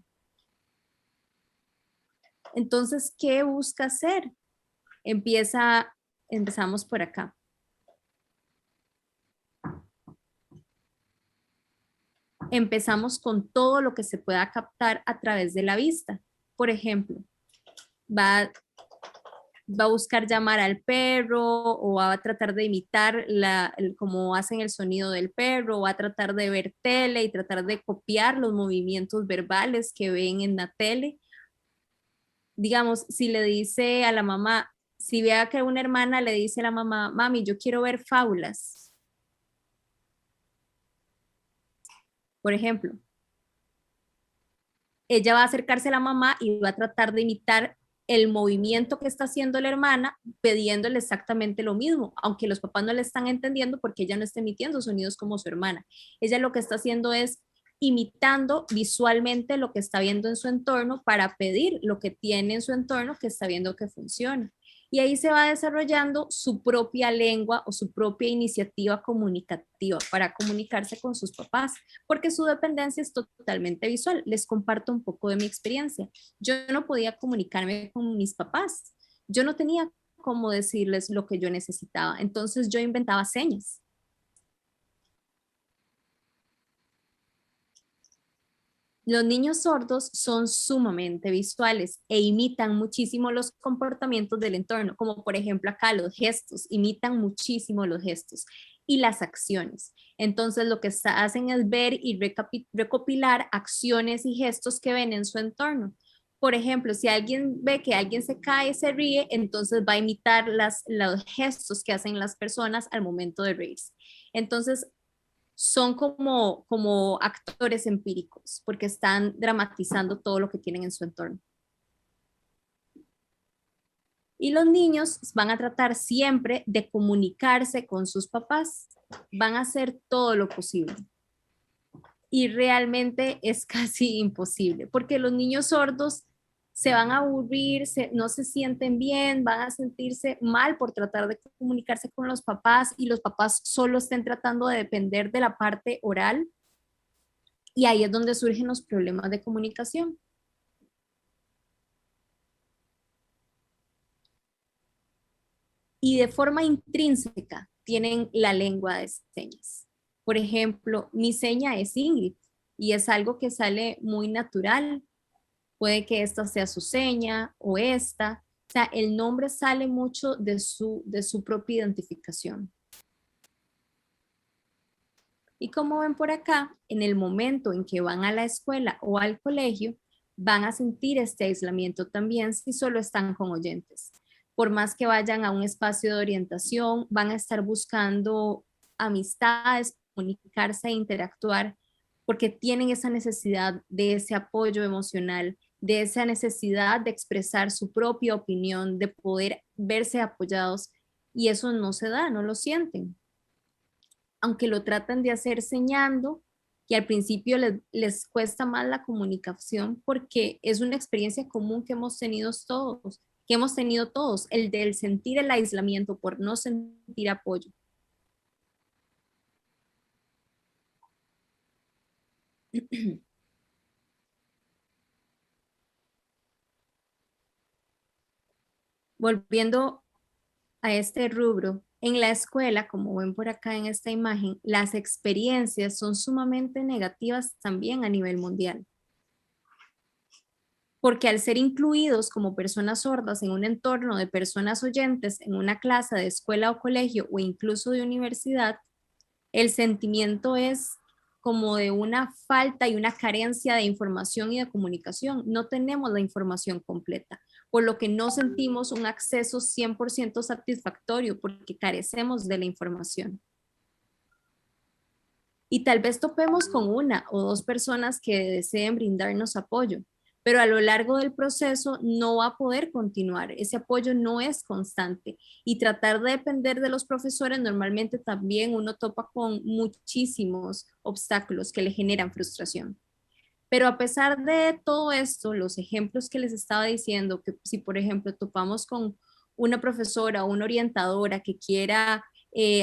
Entonces, ¿qué busca hacer? Empezamos por acá. Empezamos con todo lo que se pueda captar a través de la vista. Por ejemplo, va a buscar llamar al perro o va a tratar de imitar cómo hacen el sonido del perro, o va a tratar de ver tele y tratar de copiar los movimientos verbales que ven en la tele. Digamos, si le dice a la mamá, si vea que una hermana le dice a la mamá, mami, yo quiero ver fábulas, por ejemplo, ella va a acercarse a la mamá y va a tratar de imitar el movimiento que está haciendo la hermana, pidiéndole exactamente lo mismo, aunque los papás no le están entendiendo porque ella no está emitiendo sonidos como su hermana. Ella lo que está haciendo es imitando visualmente lo que está viendo en su entorno para pedir lo que tiene en su entorno que está viendo que funciona. Y ahí se va desarrollando su propia lengua o su propia iniciativa comunicativa para comunicarse con sus papás, porque su dependencia es totalmente visual. Les comparto un poco de mi experiencia. Yo no podía comunicarme con mis papás. Yo no tenía cómo decirles lo que yo necesitaba. Entonces yo inventaba señas. Los niños sordos son sumamente visuales e imitan muchísimo los comportamientos del entorno, como por ejemplo acá los gestos, imitan muchísimo los gestos y las acciones. Entonces lo que hacen es ver y recopilar acciones y gestos que ven en su entorno. Por ejemplo, si alguien ve que alguien se cae, se ríe, entonces va a imitar los gestos que hacen las personas al momento de reírse. Entonces, son como actores empíricos, porque están dramatizando todo lo que tienen en su entorno. Y los niños van a tratar siempre de comunicarse con sus papás, van a hacer todo lo posible. Y realmente es casi imposible, porque los niños sordos se van a aburrir, no se sienten bien, van a sentirse mal por tratar de comunicarse con los papás y los papás solo estén tratando de depender de la parte oral y ahí es donde surgen los problemas de comunicación. Y de forma intrínseca tienen la lengua de señas. Por ejemplo, mi seña es Ingrid y es algo que sale muy natural. Puede que esta sea su seña o esta. O sea, el nombre sale mucho de su propia identificación. Y como ven por acá, en el momento en que van a la escuela o al colegio, van a sentir este aislamiento también si solo están con oyentes. Por más que vayan a un espacio de orientación, van a estar buscando amistades, comunicarse e interactuar, porque tienen esa necesidad de ese apoyo emocional, de esa necesidad de expresar su propia opinión, de poder verse apoyados, y eso no se da, no lo sienten aunque lo tratan de hacer señando, que al principio les cuesta más la comunicación porque es una experiencia común que hemos tenido todos, el del sentir el aislamiento por no sentir apoyo. Volviendo a este rubro, en la escuela, como ven por acá en esta imagen, las experiencias son sumamente negativas también a nivel mundial. Porque al ser incluidos como personas sordas en un entorno de personas oyentes, en una clase de escuela o colegio o incluso de universidad, el sentimiento es como de una falta y una carencia de información y de comunicación. No tenemos la información completa, por lo que no sentimos un acceso 100% satisfactorio porque carecemos de la información. Y tal vez topemos con una o dos personas que deseen brindarnos apoyo, pero a lo largo del proceso no va a poder continuar. Ese apoyo no es constante y tratar de depender de los profesores normalmente también uno topa con muchísimos obstáculos que le generan frustración. Pero a pesar de todo esto, los ejemplos que les estaba diciendo, que si por ejemplo topamos con una profesora o una orientadora que quiera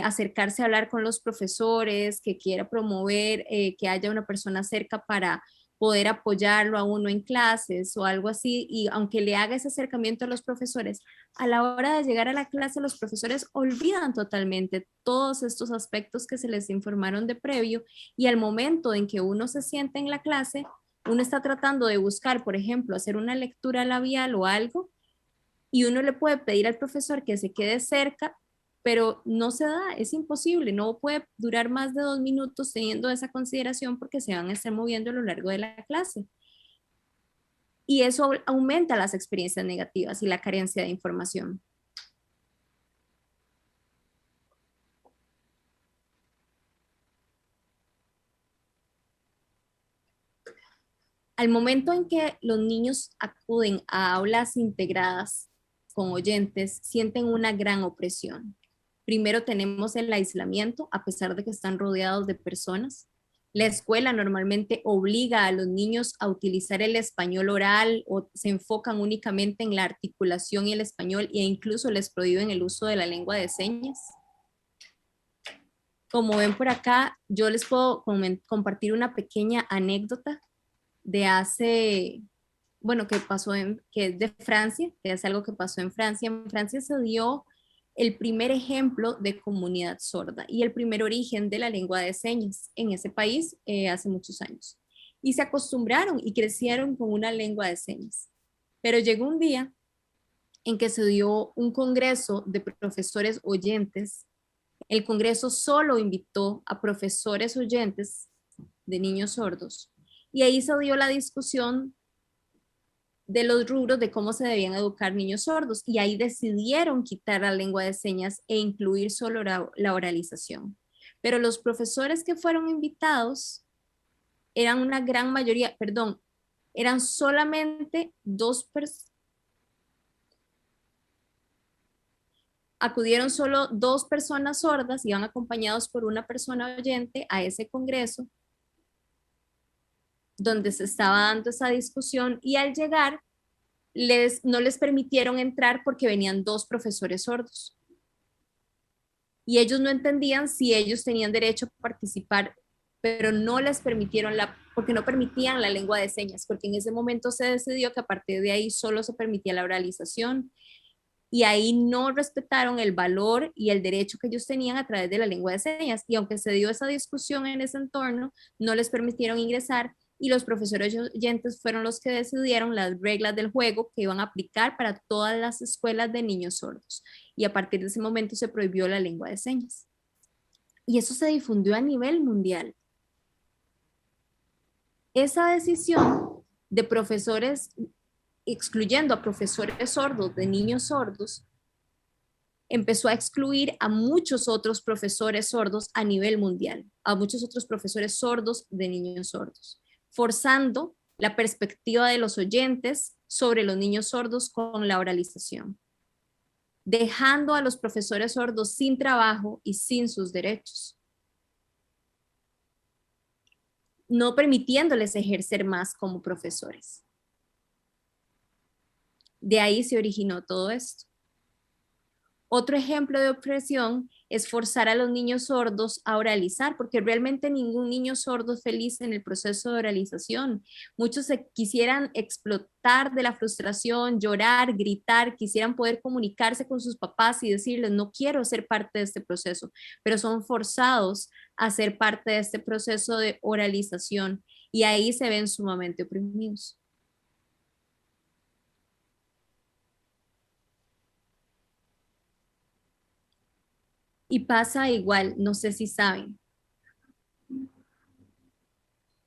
acercarse a hablar con los profesores, que quiera promover que haya una persona cerca para poder apoyarlo a uno en clases o algo así, y aunque le haga ese acercamiento a los profesores, a la hora de llegar a la clase los profesores olvidan totalmente todos estos aspectos que se les informaron de previo y al momento en que uno se siente en la clase, uno está tratando de buscar, por ejemplo, hacer una lectura labial o algo y uno le puede pedir al profesor que se quede cerca, pero no se da, es imposible, no puede durar más de 2 minutos teniendo esa consideración porque se van a estar moviendo a lo largo de la clase. Y eso aumenta las experiencias negativas y la carencia de información. Al momento en que los niños acuden a aulas integradas con oyentes, sienten una gran opresión. Primero tenemos el aislamiento, a pesar de que están rodeados de personas. La escuela normalmente obliga a los niños a utilizar el español oral o se enfocan únicamente en la articulación y el español e incluso les prohíben el uso de la lengua de señas. Como ven por acá, yo les puedo compartir una pequeña anécdota de hace, bueno, que es de Francia, que es algo que pasó en Francia. En Francia se dio el primer ejemplo de comunidad sorda y el primer origen de la lengua de señas en ese país hace muchos años. Y se acostumbraron y crecieron con una lengua de señas. Pero llegó un día en que se dio un congreso de profesores oyentes. El congreso solo invitó a profesores oyentes de niños sordos y ahí se dio la discusión de los rubros de cómo se debían educar niños sordos y ahí decidieron quitar la lengua de señas e incluir solo la oralización. Pero los profesores que fueron invitados eran una gran mayoría, perdón, eran solamente acudieron solo 2 personas sordas, iban acompañados por una persona oyente a ese congreso donde se estaba dando esa discusión y al llegar no les permitieron entrar porque venían 2 profesores sordos. Y ellos no entendían si ellos tenían derecho a participar, pero no les permitieron porque no permitían la lengua de señas, porque en ese momento se decidió que a partir de ahí solo se permitía la oralización y ahí no respetaron el valor y el derecho que ellos tenían a través de la lengua de señas. Y aunque se dio esa discusión en ese entorno, no les permitieron ingresar y los profesores oyentes fueron los que decidieron las reglas del juego que iban a aplicar para todas las escuelas de niños sordos. Y a partir de ese momento se prohibió la lengua de señas. Y eso se difundió a nivel mundial. Esa decisión de profesores, excluyendo a profesores sordos de niños sordos, empezó a excluir a muchos otros profesores sordos a nivel mundial, a muchos otros profesores sordos de niños sordos, forzando la perspectiva de los oyentes sobre los niños sordos con la oralización, dejando a los profesores sordos sin trabajo y sin sus derechos, no permitiéndoles ejercer más como profesores. De ahí se originó todo esto. Otro ejemplo de opresión es forzar a los niños sordos a oralizar, porque realmente ningún niño sordo es feliz en el proceso de oralización. Muchos se quisieran explotar de la frustración, llorar, gritar, quisieran poder comunicarse con sus papás y decirles, no quiero ser parte de este proceso, pero son forzados a ser parte de este proceso de oralización y ahí se ven sumamente oprimidos. Y pasa igual, no sé si saben,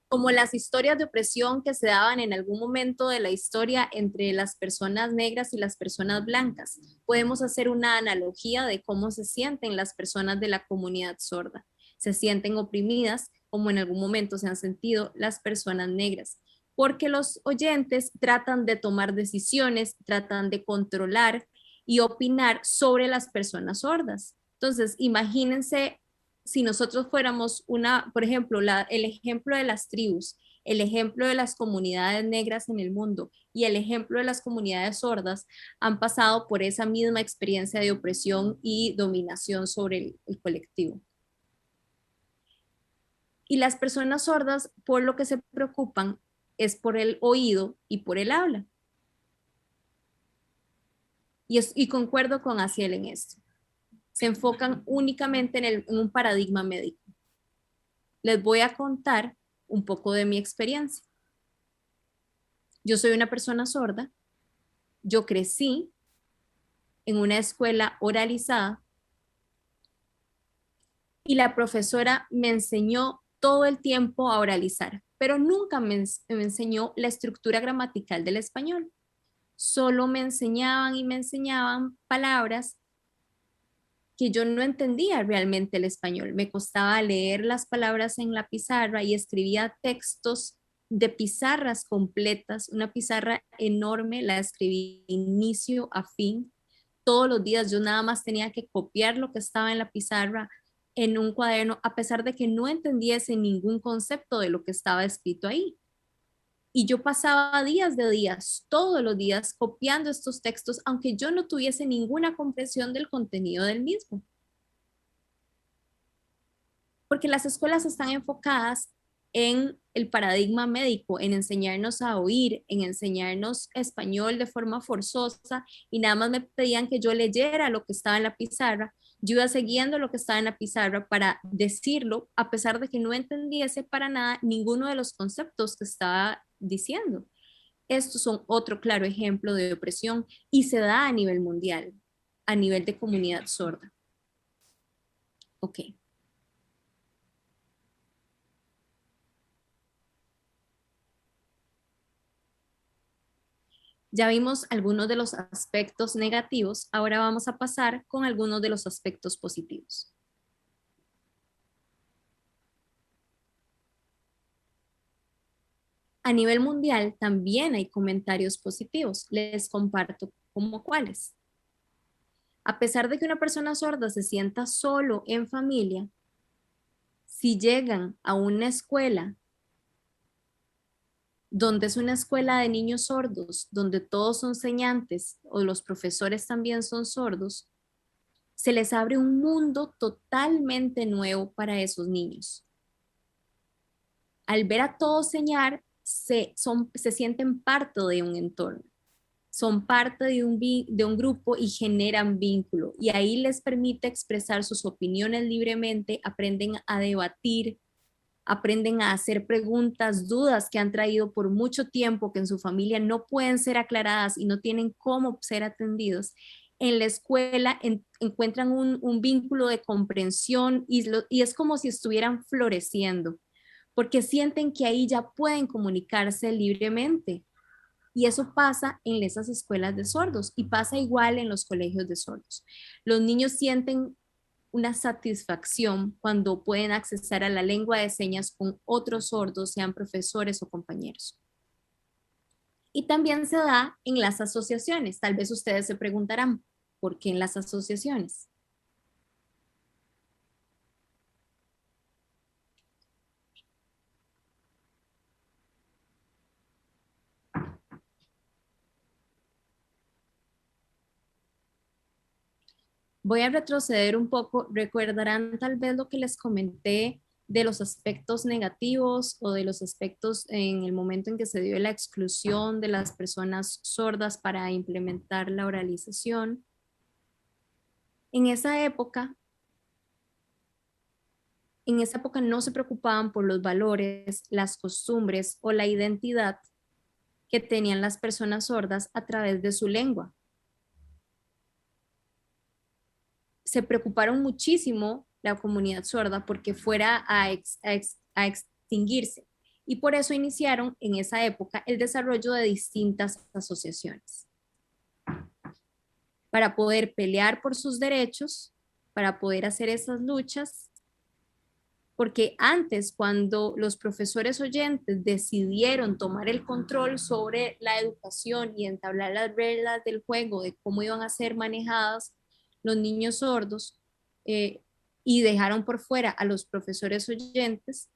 como las historias de opresión que se daban en algún momento de la historia entre las personas negras y las personas blancas. Podemos hacer una analogía de cómo se sienten las personas de la comunidad sorda. Se sienten oprimidas como en algún momento se han sentido las personas negras, porque los oyentes tratan de tomar decisiones, tratan de controlar y opinar sobre las personas sordas. Entonces, imagínense si nosotros fuéramos por ejemplo, el ejemplo de las tribus, el ejemplo de las comunidades negras en el mundo y el ejemplo de las comunidades sordas han pasado por esa misma experiencia de opresión y dominación sobre el colectivo. Y las personas sordas, por lo que se preocupan, es por el oído y por el habla. Y concuerdo con Aciel en esto. Se enfocan únicamente en un paradigma médico. Les voy a contar un poco de mi experiencia. Yo soy una persona sorda. Yo crecí en una escuela oralizada y la profesora me enseñó todo el tiempo a oralizar, pero nunca me enseñó la estructura gramatical del español. Solo me enseñaban y me enseñaban palabras que yo no entendía realmente el español. Me costaba leer las palabras en la pizarra y escribía textos de pizarras completas, una pizarra enorme, la escribí inicio a fin. Todos los días yo nada más tenía que copiar lo que estaba en la pizarra en un cuaderno, a pesar de que no entendiese ningún concepto de lo que estaba escrito ahí. Y yo pasaba días de días, todos los días, copiando estos textos, aunque yo no tuviese ninguna comprensión del contenido del mismo. Porque las escuelas están enfocadas en el paradigma médico, en enseñarnos a oír, en enseñarnos español de forma forzosa, y nada más me pedían que yo leyera lo que estaba en la pizarra. Yo iba siguiendo lo que estaba en la pizarra para decirlo, a pesar de que no entendiese para nada ninguno de los conceptos que estaba diciendo. Estos son otro claro ejemplo de opresión y se da a nivel mundial, a nivel de comunidad sorda. Ok. Ya vimos algunos de los aspectos negativos, ahora vamos a pasar con algunos de los aspectos positivos. A nivel mundial también hay comentarios positivos, les comparto como cuáles. A pesar de que una persona sorda se sienta solo en familia, si llegan a una escuela donde es una escuela de niños sordos, donde todos son señantes o los profesores también son sordos, se les abre un mundo totalmente nuevo para esos niños. Al ver a todos señalar, se sienten parte de un entorno, son parte de un grupo y generan vínculo. Y ahí les permite expresar sus opiniones libremente, aprenden a debatir, aprenden a hacer preguntas, dudas que han traído por mucho tiempo, que en su familia no pueden ser aclaradas y no tienen cómo ser atendidos. En la escuela encuentran un vínculo de comprensión y es como si estuvieran floreciendo, porque sienten que ahí ya pueden comunicarse libremente. Y eso pasa en esas escuelas de sordos y pasa igual en los colegios de sordos. Los niños sienten una satisfacción cuando pueden accesar a la lengua de señas con otros sordos, sean profesores o compañeros. Y también se da en las asociaciones. Tal vez ustedes se preguntarán, ¿por qué en las asociaciones? Voy a retroceder un poco. Recordarán tal vez lo que les comenté de los aspectos negativos o de los aspectos en el momento en que se dio la exclusión de las personas sordas para implementar la oralización. En esa época no se preocupaban por los valores, las costumbres o la identidad que tenían las personas sordas a través de su lengua. Se preocuparon muchísimo la comunidad sorda porque fuera a extinguirse. Y por eso iniciaron en esa época el desarrollo de distintas asociaciones para poder pelear por sus derechos, para poder hacer esas luchas, porque antes, cuando los profesores oyentes decidieron tomar el control sobre la educación y entablar las reglas del juego de cómo iban a ser manejadas los niños sordos, y dejaron por fuera a los profesores oyentes,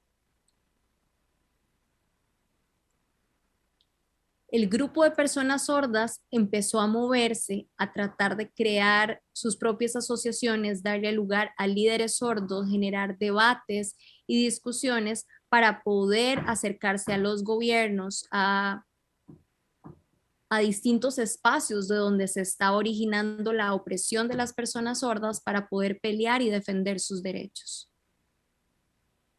el grupo de personas sordas empezó a moverse, a tratar de crear sus propias asociaciones, darle lugar a líderes sordos, generar debates y discusiones para poder acercarse a los gobiernos, a distintos espacios de donde se está originando la opresión de las personas sordas para poder pelear y defender sus derechos.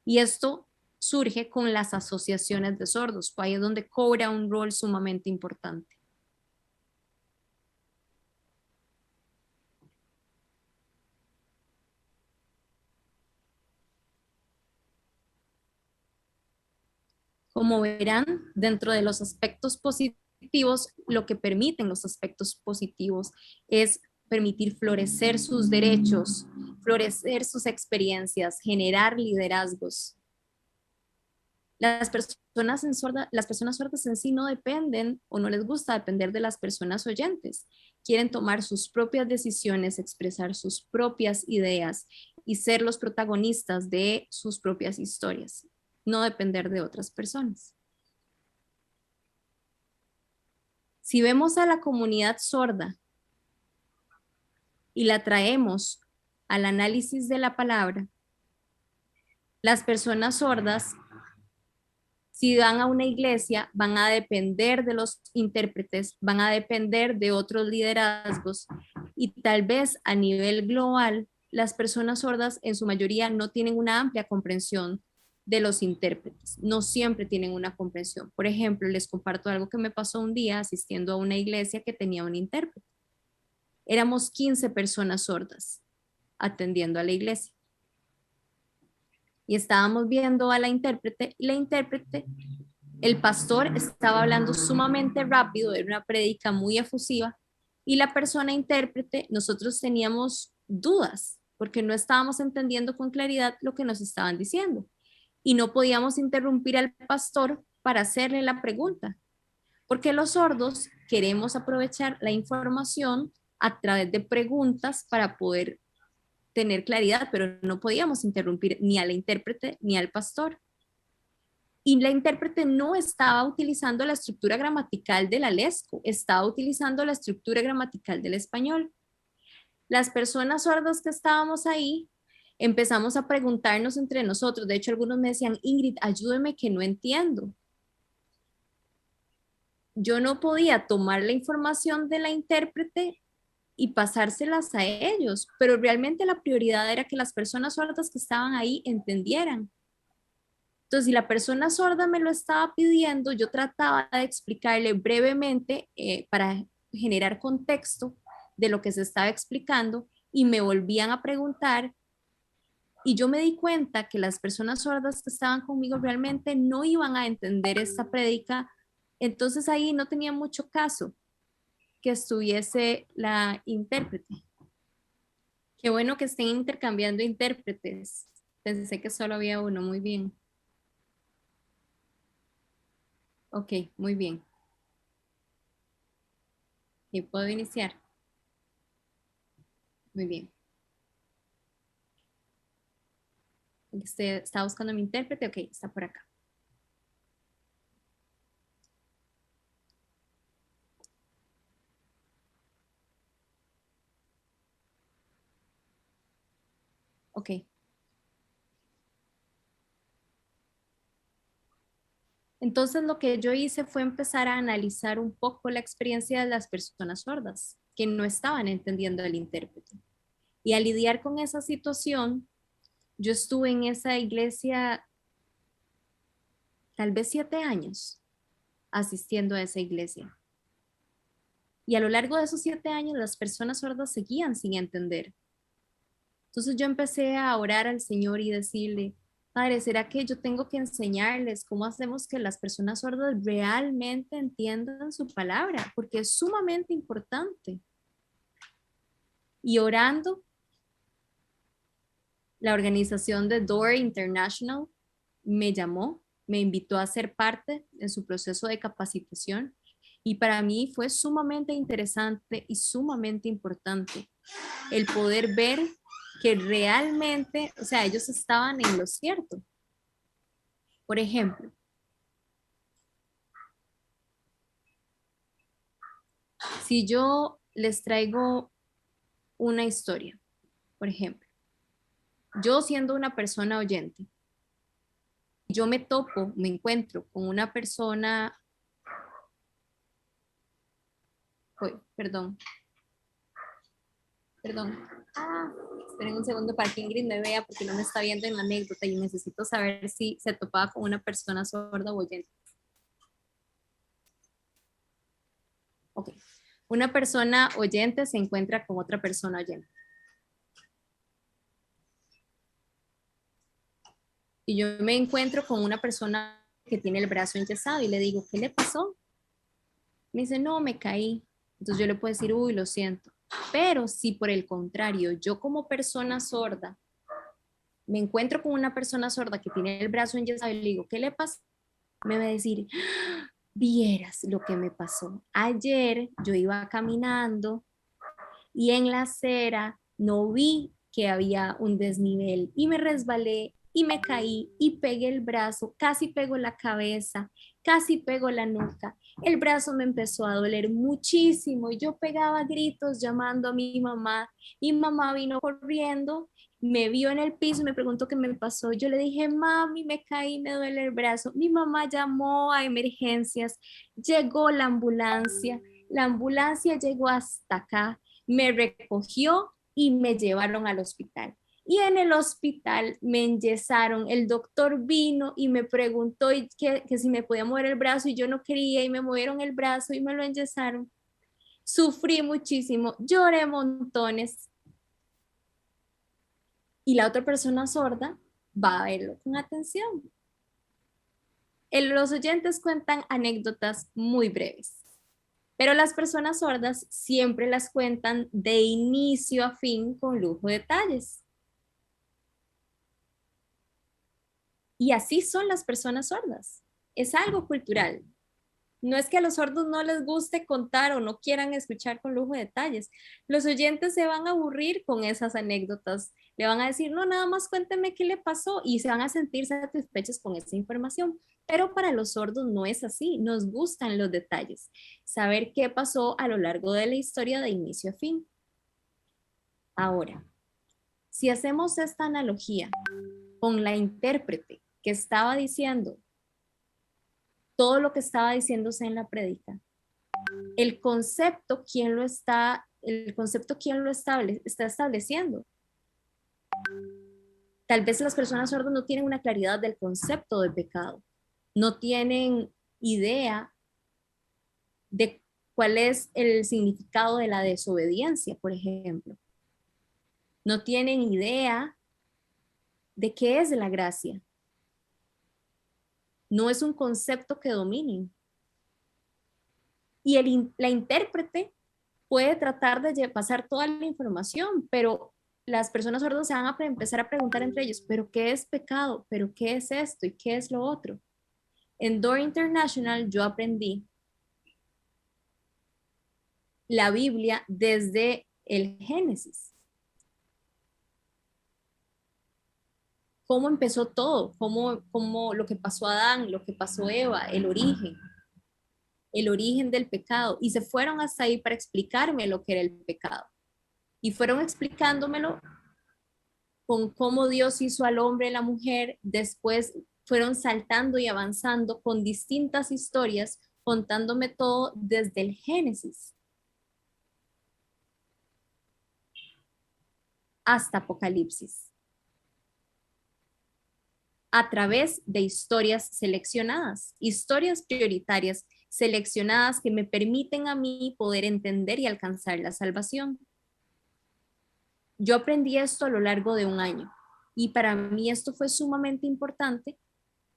Y esto surge con las asociaciones de sordos, ahí es donde cobra un rol sumamente importante. Como verán, dentro de los aspectos positivos, lo que permiten los aspectos positivos es permitir florecer sus derechos, florecer sus experiencias, generar liderazgos. Las personas las personas sordas en sí no dependen o no les gusta depender de las personas oyentes. Quieren tomar sus propias decisiones, expresar sus propias ideas y ser los protagonistas de sus propias historias, no depender de otras personas. Si vemos a la comunidad sorda y la traemos al análisis de la palabra, las personas sordas, si van a una iglesia, van a depender de los intérpretes, van a depender de otros liderazgos y tal vez a nivel global, las personas sordas en su mayoría no tienen una amplia comprensión de los intérpretes, no siempre tienen una comprensión. Por ejemplo, les comparto algo que me pasó un día asistiendo a una iglesia que tenía un intérprete. Éramos 15 personas sordas atendiendo a la iglesia. Y estábamos viendo a la intérprete y la intérprete, el pastor estaba hablando sumamente rápido, era una prédica muy efusiva y la persona intérprete, nosotros teníamos dudas porque no estábamos entendiendo con claridad lo que nos estaban diciendo y no podíamos interrumpir al pastor para hacerle la pregunta, porque los sordos queremos aprovechar la información a través de preguntas para poder tener claridad, pero no podíamos interrumpir ni a la intérprete ni al pastor. Y la intérprete no estaba utilizando la estructura gramatical de la LESCO, estaba utilizando la estructura gramatical del español. Las personas sordas que estábamos ahí empezamos a preguntarnos entre nosotros. De hecho, algunos me decían, Ingrid, ayúdeme que no entiendo. Yo no podía tomar la información de la intérprete y pasárselas a ellos, pero realmente la prioridad era que las personas sordas que estaban ahí entendieran. Entonces, si la persona sorda me lo estaba pidiendo, yo trataba de explicarle brevemente para generar contexto de lo que se estaba explicando y me volvían a preguntar y yo me di cuenta que las personas sordas que estaban conmigo realmente no iban a entender esta prédica, entonces ahí no tenía mucho caso que estuviese la intérprete. Qué bueno que estén intercambiando intérpretes. Pensé que solo había uno. Muy bien. Ok, muy bien. ¿Y puedo iniciar? Muy bien. ¿Usted está buscando mi intérprete? Ok, está por acá. Ok. Entonces lo que yo hice fue empezar a analizar un poco la experiencia de las personas sordas que no estaban entendiendo al intérprete. Y al lidiar con esa situación, yo estuve en esa iglesia tal vez 7 años asistiendo a esa iglesia. Y a lo largo de esos 7 años las personas sordas seguían sin entender. Entonces yo empecé a orar al Señor y decirle, Padre, ¿será que yo tengo que enseñarles cómo hacemos que las personas sordas realmente entiendan su palabra? Porque es sumamente importante. Y orando, la organización de Door International me llamó, me invitó a ser parte en su proceso de capacitación y para mí fue sumamente interesante y sumamente importante el poder ver que realmente, o sea, ellos estaban en lo cierto. Por ejemplo, si yo les traigo una historia, por ejemplo, yo siendo una persona oyente, yo me topo, me encuentro con una persona, perdón, esperen un segundo para que Ingrid me vea porque no me está viendo en la anécdota y necesito saber si se topaba con una persona sorda o oyente. Ok, una persona oyente se encuentra con otra persona oyente. Y yo me encuentro con una persona que tiene el brazo enyesado y le digo, ¿qué le pasó? Me dice, no, me caí. Entonces yo le puedo decir, uy, lo siento. Pero si por el contrario, yo como persona sorda, me encuentro con una persona sorda que tiene el brazo enyesado y le digo, ¿qué le pasa? Me va a decir, vieras lo que me pasó. Ayer yo iba caminando y en la acera no vi que había un desnivel y me resbalé y me caí y pegué el brazo, casi pego la cabeza, casi pego la nuca. El brazo me empezó a doler muchísimo y yo pegaba gritos llamando a mi mamá. Mi mamá vino corriendo, me vio en el piso y me preguntó qué me pasó. Yo le dije, mami, me caí, me duele el brazo. Mi mamá llamó a emergencias, llegó la ambulancia llegó hasta acá, me recogió y me llevaron al hospital. Y en el hospital me enyesaron. El doctor vino y me preguntó que si me podía mover el brazo y yo no quería y me movieron el brazo y me lo enyesaron. Sufrí muchísimo, lloré montones. Y la otra persona sorda va a verlo con atención. Los oyentes cuentan anécdotas muy breves, pero las personas sordas siempre las cuentan de inicio a fin con lujo de detalles. Y así son las personas sordas. Es algo cultural. No es que a los sordos no les guste contar o no quieran escuchar con lujo de detalles. Los oyentes se van a aburrir con esas anécdotas. Le van a decir, no, nada más cuénteme qué le pasó y se van a sentir satisfechos con esa información. Pero para los sordos no es así. Nos gustan los detalles. Saber qué pasó a lo largo de la historia de inicio a fin. Ahora, si hacemos esta analogía con la intérprete que estaba diciendo todo lo que estaba diciéndose en la prédica, el concepto, ¿quién lo está estableciendo? Tal vez las personas sordas no tienen una claridad del concepto de pecado, no tienen idea de cuál es el significado de la desobediencia, por ejemplo. No tienen idea de qué es la gracia. No es un concepto que dominen. Y la intérprete puede tratar de pasar toda la información, pero las personas sordas se van a empezar a preguntar entre ellos, ¿pero qué es pecado? ¿Pero qué es esto? ¿Y qué es lo otro? En Door International yo aprendí la Biblia desde el Génesis. Cómo empezó todo, cómo lo que pasó a Adán, lo que pasó a Eva, el origen del pecado. Y se fueron hasta ahí para explicarme lo que era el pecado. Y fueron explicándomelo con cómo Dios hizo al hombre y la mujer. Después fueron saltando y avanzando con distintas historias, contándome todo desde el Génesis hasta Apocalipsis, a través de historias seleccionadas, historias prioritarias seleccionadas que me permiten a mí poder entender y alcanzar la salvación. Yo aprendí esto a lo largo de un año y para mí esto fue sumamente importante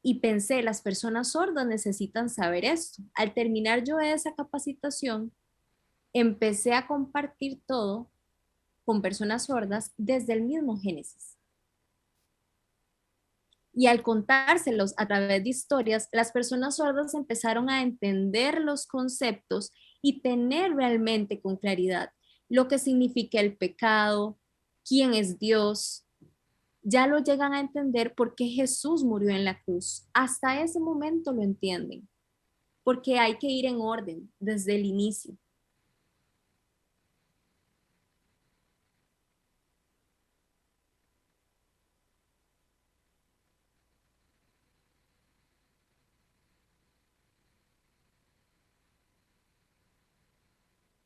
y pensé, las personas sordas necesitan saber esto. Al terminar yo esa capacitación, empecé a compartir todo con personas sordas desde el mismo Génesis. Y al contárselos a través de historias, las personas sordas empezaron a entender los conceptos y tener realmente con claridad lo que significa el pecado, quién es Dios. Ya lo llegan a entender porque Jesús murió en la cruz. Hasta ese momento lo entienden, porque hay que ir en orden desde el inicio.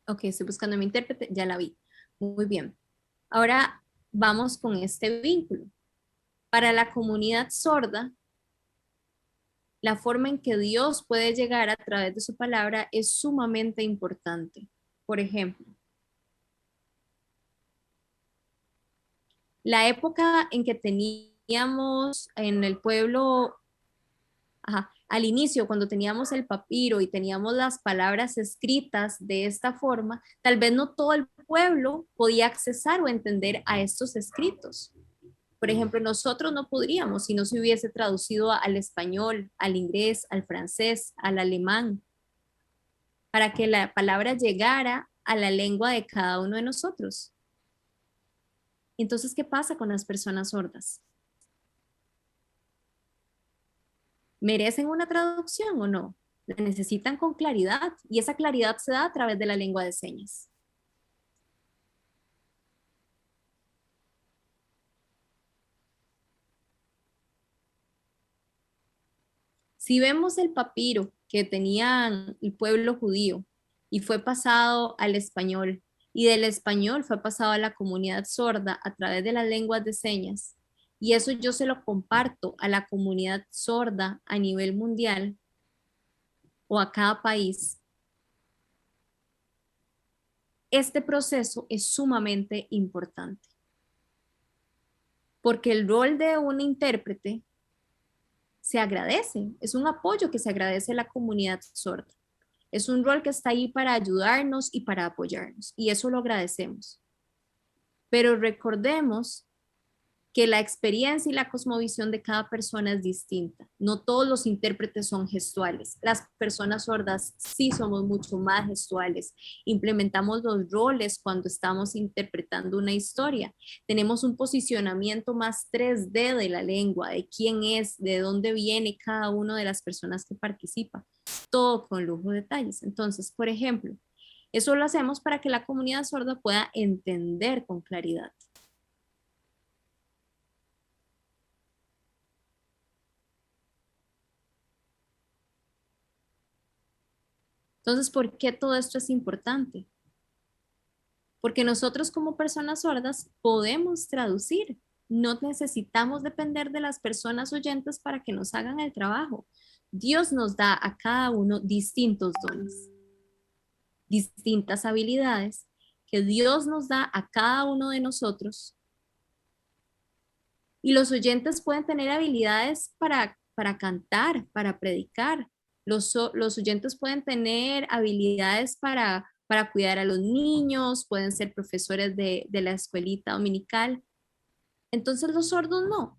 Ok, estoy buscando a mi intérprete, ya la vi. Muy bien. Ahora vamos con este vínculo. Para la comunidad sorda, la forma en que Dios puede llegar a través de su palabra es sumamente importante. Por ejemplo, la época en que teníamos en el pueblo, al inicio, cuando teníamos el papiro y teníamos las palabras escritas de esta forma, tal vez no todo el pueblo podía accesar o entender a estos escritos. Por ejemplo, nosotros no podríamos si no se hubiese traducido al español, al inglés, al francés, al alemán, para que la palabra llegara a la lengua de cada uno de nosotros. Entonces, ¿qué pasa con las personas sordas? ¿Merecen una traducción o no? La necesitan con claridad y esa claridad se da a través de la lengua de señas. Si vemos el papiro que tenían el pueblo judío y fue pasado al español, y del español fue pasado a la comunidad sorda a través de las lenguas de señas, y eso yo se lo comparto a la comunidad sorda a nivel mundial o a cada país, este proceso es sumamente importante, porque el rol de un intérprete se agradece, es un apoyo que se agradece a la comunidad sorda. Es un rol que está ahí para ayudarnos y para apoyarnos, y eso lo agradecemos. Pero recordemos que la experiencia y la cosmovisión de cada persona es distinta. No todos los intérpretes son gestuales. Las personas sordas sí somos mucho más gestuales. Implementamos los roles cuando estamos interpretando una historia. Tenemos un posicionamiento más 3D de la lengua, de quién es, de dónde viene cada una de las personas que participa. Todo con lujo de detalles. Entonces, por ejemplo, eso lo hacemos para que la comunidad sorda pueda entender con claridad. Entonces, ¿por qué todo esto es importante? Porque nosotros como personas sordas podemos traducir. No necesitamos depender de las personas oyentes para que nos hagan el trabajo. Dios nos da a cada uno distintos dones, distintas habilidades que Dios nos da a cada uno de nosotros. Y los oyentes pueden tener habilidades para cantar, para predicar. Los oyentes pueden tener habilidades para cuidar a los niños, pueden ser profesores de la escuelita dominical. Entonces los sordos no,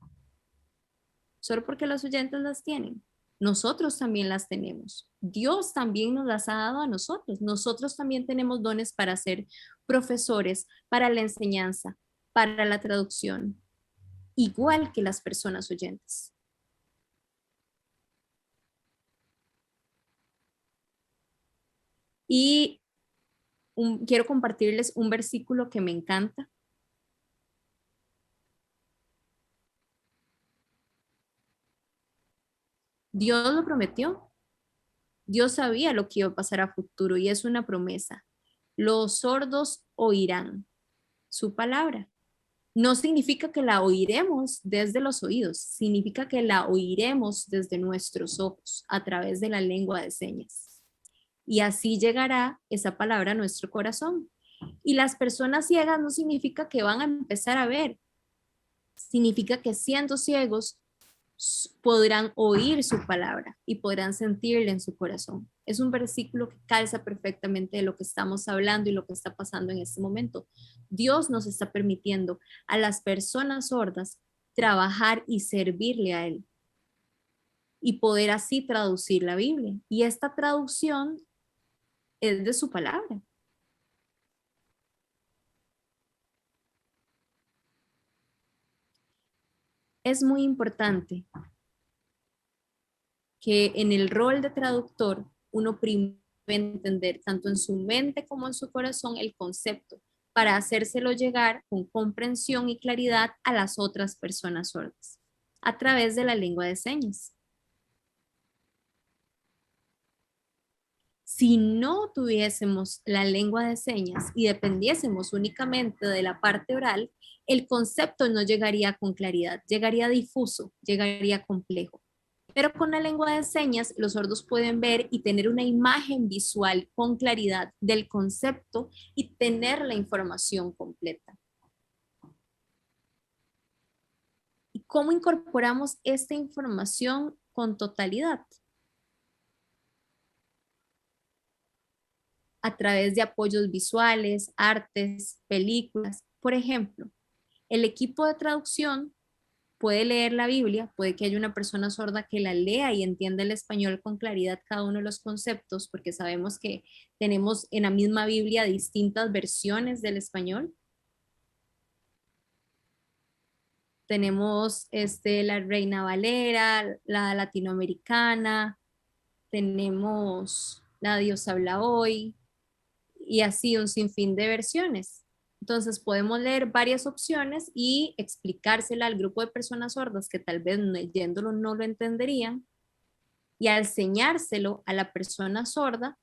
solo porque los oyentes las tienen. Nosotros también las tenemos. Dios también nos las ha dado a nosotros. Nosotros también tenemos dones para ser profesores, para la enseñanza, para la traducción, igual que las personas oyentes. Y quiero compartirles un versículo que me encanta. Dios lo prometió. Dios sabía lo que iba a pasar a futuro y es una promesa. Los sordos oirán su palabra. No significa que la oiremos desde los oídos, significa que la oiremos desde nuestros ojos a través de la lengua de señas. Y así llegará esa palabra a nuestro corazón. Y las personas ciegas no significa que van a empezar a ver, significa que siendo ciegos podrán oír su palabra y podrán sentirla en su corazón. Es un versículo que calza perfectamente de lo que estamos hablando y lo que está pasando en este momento. Dios nos está permitiendo a las personas sordas trabajar y servirle a Él y poder así traducir la Biblia. Y esta traducción es de su palabra. Es muy importante que en el rol de traductor uno primero debe entender tanto en su mente como en su corazón el concepto para hacérselo llegar con comprensión y claridad a las otras personas sordas a través de la lengua de señas. Si no tuviésemos la lengua de señas y dependiésemos únicamente de la parte oral, el concepto no llegaría con claridad, llegaría difuso, llegaría complejo. Pero con la lengua de señas, los sordos pueden ver y tener una imagen visual con claridad del concepto y tener la información completa. ¿Y cómo incorporamos esta información con totalidad? A través de apoyos visuales, artes, películas. Por ejemplo, el equipo de traducción puede leer la Biblia, puede que haya una persona sorda que la lea y entienda el español con claridad cada uno de los conceptos, porque sabemos que tenemos en la misma Biblia distintas versiones del español. Tenemos la Reina Valera, la latinoamericana, tenemos la Dios habla hoy, y así un sinfín de versiones. Entonces podemos leer varias opciones y explicársela al grupo de personas sordas que tal vez leyéndolo no lo entenderían, y al enseñárselo a la persona sorda,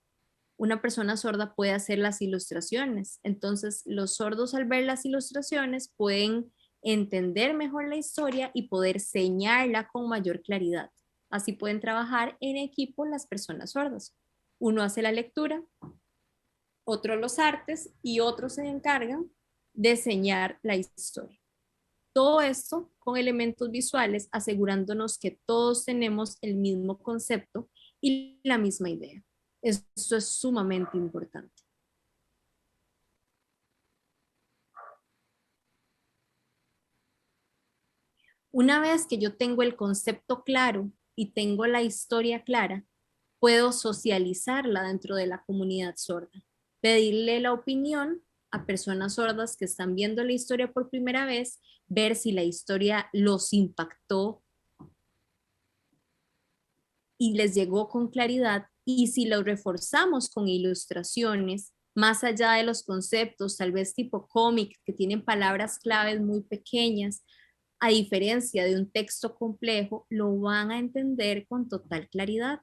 una persona sorda puede hacer las ilustraciones. Entonces los sordos al ver las ilustraciones pueden entender mejor la historia y poder señalarla con mayor claridad. Así pueden trabajar en equipo las personas sordas. Uno hace la lectura, otro los artes y otros se encargan de enseñar la historia. Todo esto con elementos visuales, asegurándonos que todos tenemos el mismo concepto y la misma idea. Esto es sumamente importante. Una vez que yo tengo el concepto claro y tengo la historia clara, puedo socializarla dentro de la comunidad sorda, pedirle la opinión a personas sordas que están viendo la historia por primera vez, ver si la historia los impactó y les llegó con claridad, y si lo reforzamos con ilustraciones, más allá de los conceptos, tal vez tipo cómic, que tienen palabras claves muy pequeñas, a diferencia de un texto complejo, lo van a entender con total claridad.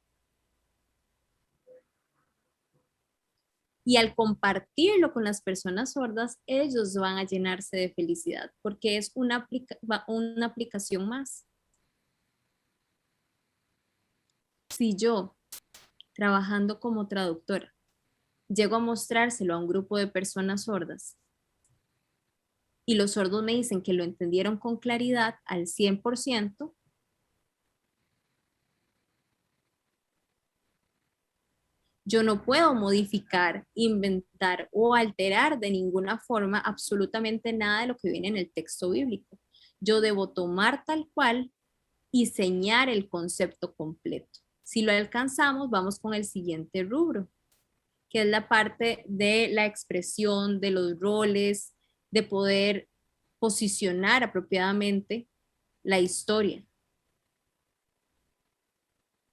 Y al compartirlo con las personas sordas, ellos van a llenarse de felicidad, porque es una aplicación más. Si yo, trabajando como traductora, llego a mostrárselo a un grupo de personas sordas y los sordos me dicen que lo entendieron con claridad al 100%, yo no puedo modificar, inventar o alterar de ninguna forma absolutamente nada de lo que viene en el texto bíblico. Yo debo tomar tal cual y señalar el concepto completo. Si lo alcanzamos, vamos con el siguiente rubro, que es la parte de la expresión, de los roles, de poder posicionar apropiadamente la historia.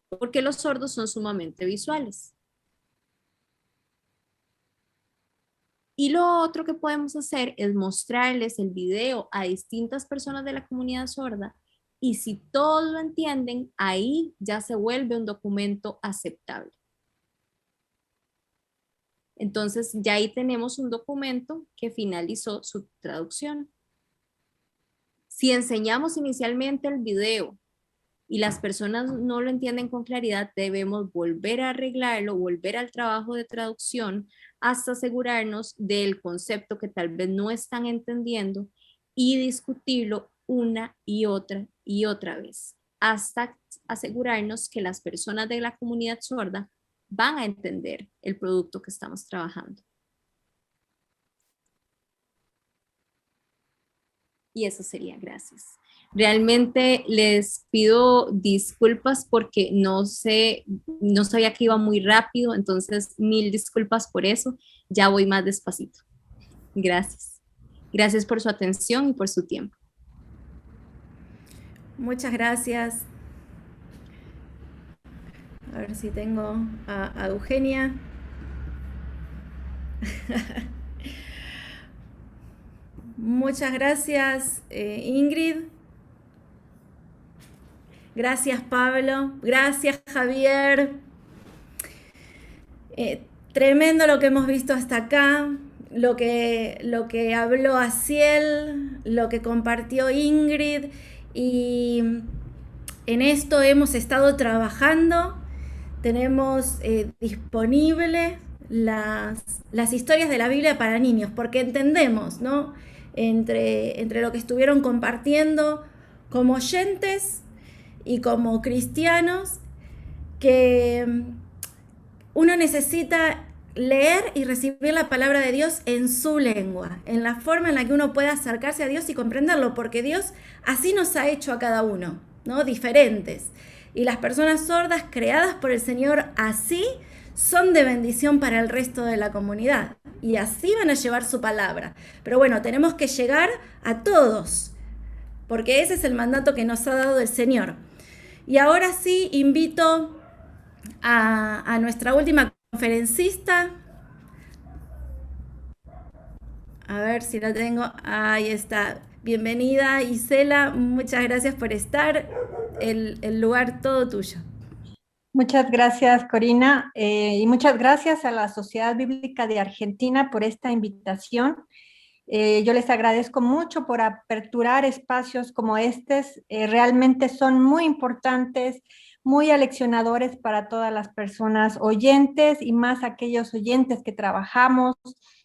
Porque los sordos son sumamente visuales. Y lo otro que podemos hacer es mostrarles el video a distintas personas de la comunidad sorda, y si todos lo entienden, ahí ya se vuelve un documento aceptable. Entonces ya ahí tenemos un documento que finalizó su traducción. Si enseñamos inicialmente el video y las personas no lo entienden con claridad, debemos volver a arreglarlo, volver al trabajo de traducción hasta asegurarnos del concepto que tal vez no están entendiendo y discutirlo una y otra vez, hasta asegurarnos que las personas de la comunidad sorda van a entender el producto que estamos trabajando. Y eso sería, gracias. Realmente les pido disculpas porque no sabía que iba muy rápido, entonces 1000 disculpas por eso. Ya voy más despacito. Gracias. Gracias por su atención y por su tiempo. Muchas gracias. A ver si tengo a Eugenia. Muchas gracias, Ingrid. Gracias, Pablo. Gracias, Javier. Tremendo lo que hemos visto hasta acá, lo que habló Aciel, lo que compartió Ingrid, y en esto hemos estado trabajando. Tenemos disponible las historias de la Biblia para niños, porque entendemos, ¿no? Entre lo que estuvieron compartiendo como oyentes y como cristianos, que uno necesita leer y recibir la palabra de Dios en su lengua, en la forma en la que uno pueda acercarse a Dios y comprenderlo, porque Dios así nos ha hecho a cada uno, ¿no? Diferentes. Y las personas sordas creadas por el Señor así son de bendición para el resto de la comunidad. Y así van a llevar su palabra. Pero bueno, tenemos que llegar a todos, porque ese es el mandato que nos ha dado el Señor. Y ahora sí invito a nuestra última conferencista. A ver si la tengo. Ahí está. Bienvenida, Isela. Muchas gracias por estar. El lugar todo tuyo. Muchas gracias, Corina, y muchas gracias a la Sociedad Bíblica de Argentina por esta invitación. Yo les agradezco mucho por aperturar espacios como estos. Realmente son muy importantes, muy aleccionadores para todas las personas oyentes y más aquellos oyentes que trabajamos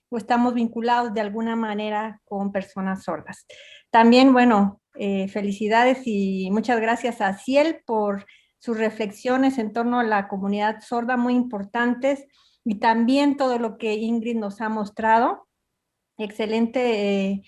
o estamos vinculados de alguna manera con personas sordas. También, bueno, felicidades y muchas gracias a Ciel por sus reflexiones en torno a la comunidad sorda, muy importantes, y también todo lo que Ingrid nos ha mostrado. Excelente,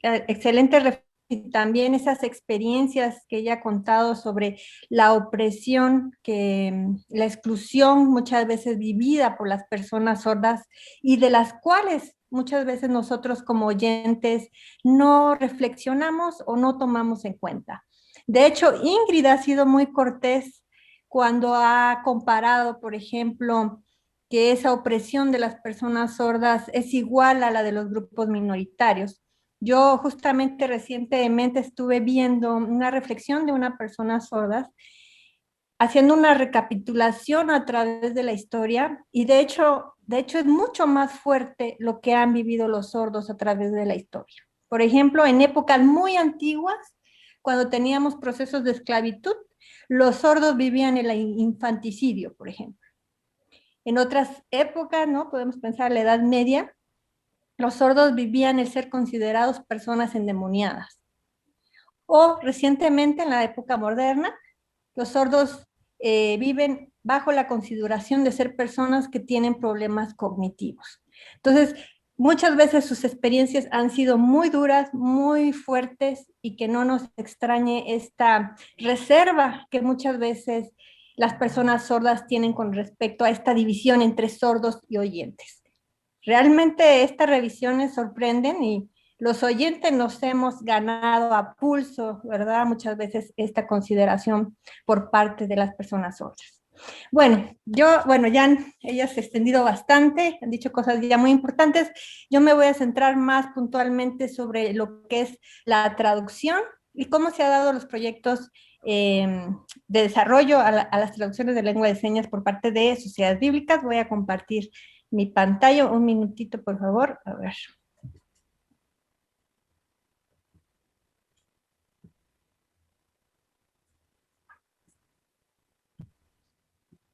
excelente y también esas experiencias que ella ha contado sobre la opresión, la exclusión muchas veces vivida por las personas sordas y de las cuales muchas veces nosotros como oyentes no reflexionamos o no tomamos en cuenta. De hecho, Ingrid ha sido muy cortés cuando ha comparado, por ejemplo, que esa opresión de las personas sordas es igual a la de los grupos minoritarios. Yo justamente recientemente estuve viendo una reflexión de una persona sorda haciendo una recapitulación a través de la historia y de hecho es mucho más fuerte lo que han vivido los sordos a través de la historia. Por ejemplo, en épocas muy antiguas, cuando teníamos procesos de esclavitud, los sordos vivían el infanticidio, por ejemplo. En otras épocas, ¿no? Podemos pensar la Edad Media, los sordos vivían el ser considerados personas endemoniadas. O recientemente, en la época moderna, los sordos viven bajo la consideración de ser personas que tienen problemas cognitivos. Entonces, muchas veces sus experiencias han sido muy duras, muy fuertes, y que no nos extrañe esta reserva que muchas veces las personas sordas tienen con respecto a esta división entre sordos y oyentes. Realmente estas revisiones sorprenden y los oyentes nos hemos ganado a pulso, ¿verdad? Muchas veces esta consideración por parte de las personas sordas. Bueno, ya ellas se han extendido bastante, han dicho cosas ya muy importantes. Yo me voy a centrar más puntualmente sobre lo que es la traducción y cómo se han dado los proyectos de desarrollo a las traducciones de lengua de señas por parte de sociedades bíblicas. Voy a compartir mi pantalla, un minutito, por favor. A ver.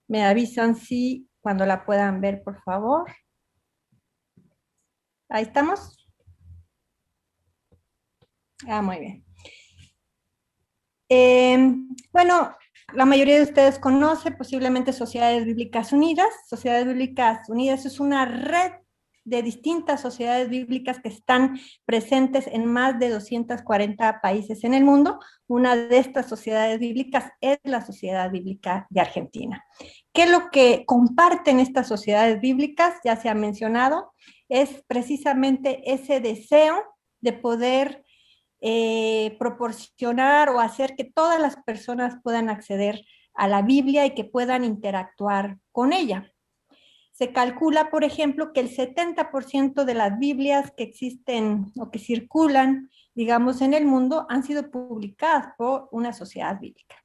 Me avisan si cuando la puedan ver, por favor. Ahí estamos. Muy bien. Bueno, la mayoría de ustedes conoce posiblemente Sociedades Bíblicas Unidas. Sociedades Bíblicas Unidas es una red de distintas sociedades bíblicas que están presentes en más de 240 países en el mundo. Una de estas sociedades bíblicas es la Sociedad Bíblica de Argentina. ¿Qué es lo que comparten estas sociedades bíblicas? Ya se ha mencionado, es precisamente ese deseo de poder proporcionar o hacer que todas las personas puedan acceder a la Biblia y que puedan interactuar con ella. Se calcula, por ejemplo, que el 70% de las Biblias que existen o que circulan, digamos, en el mundo han sido publicadas por una sociedad bíblica.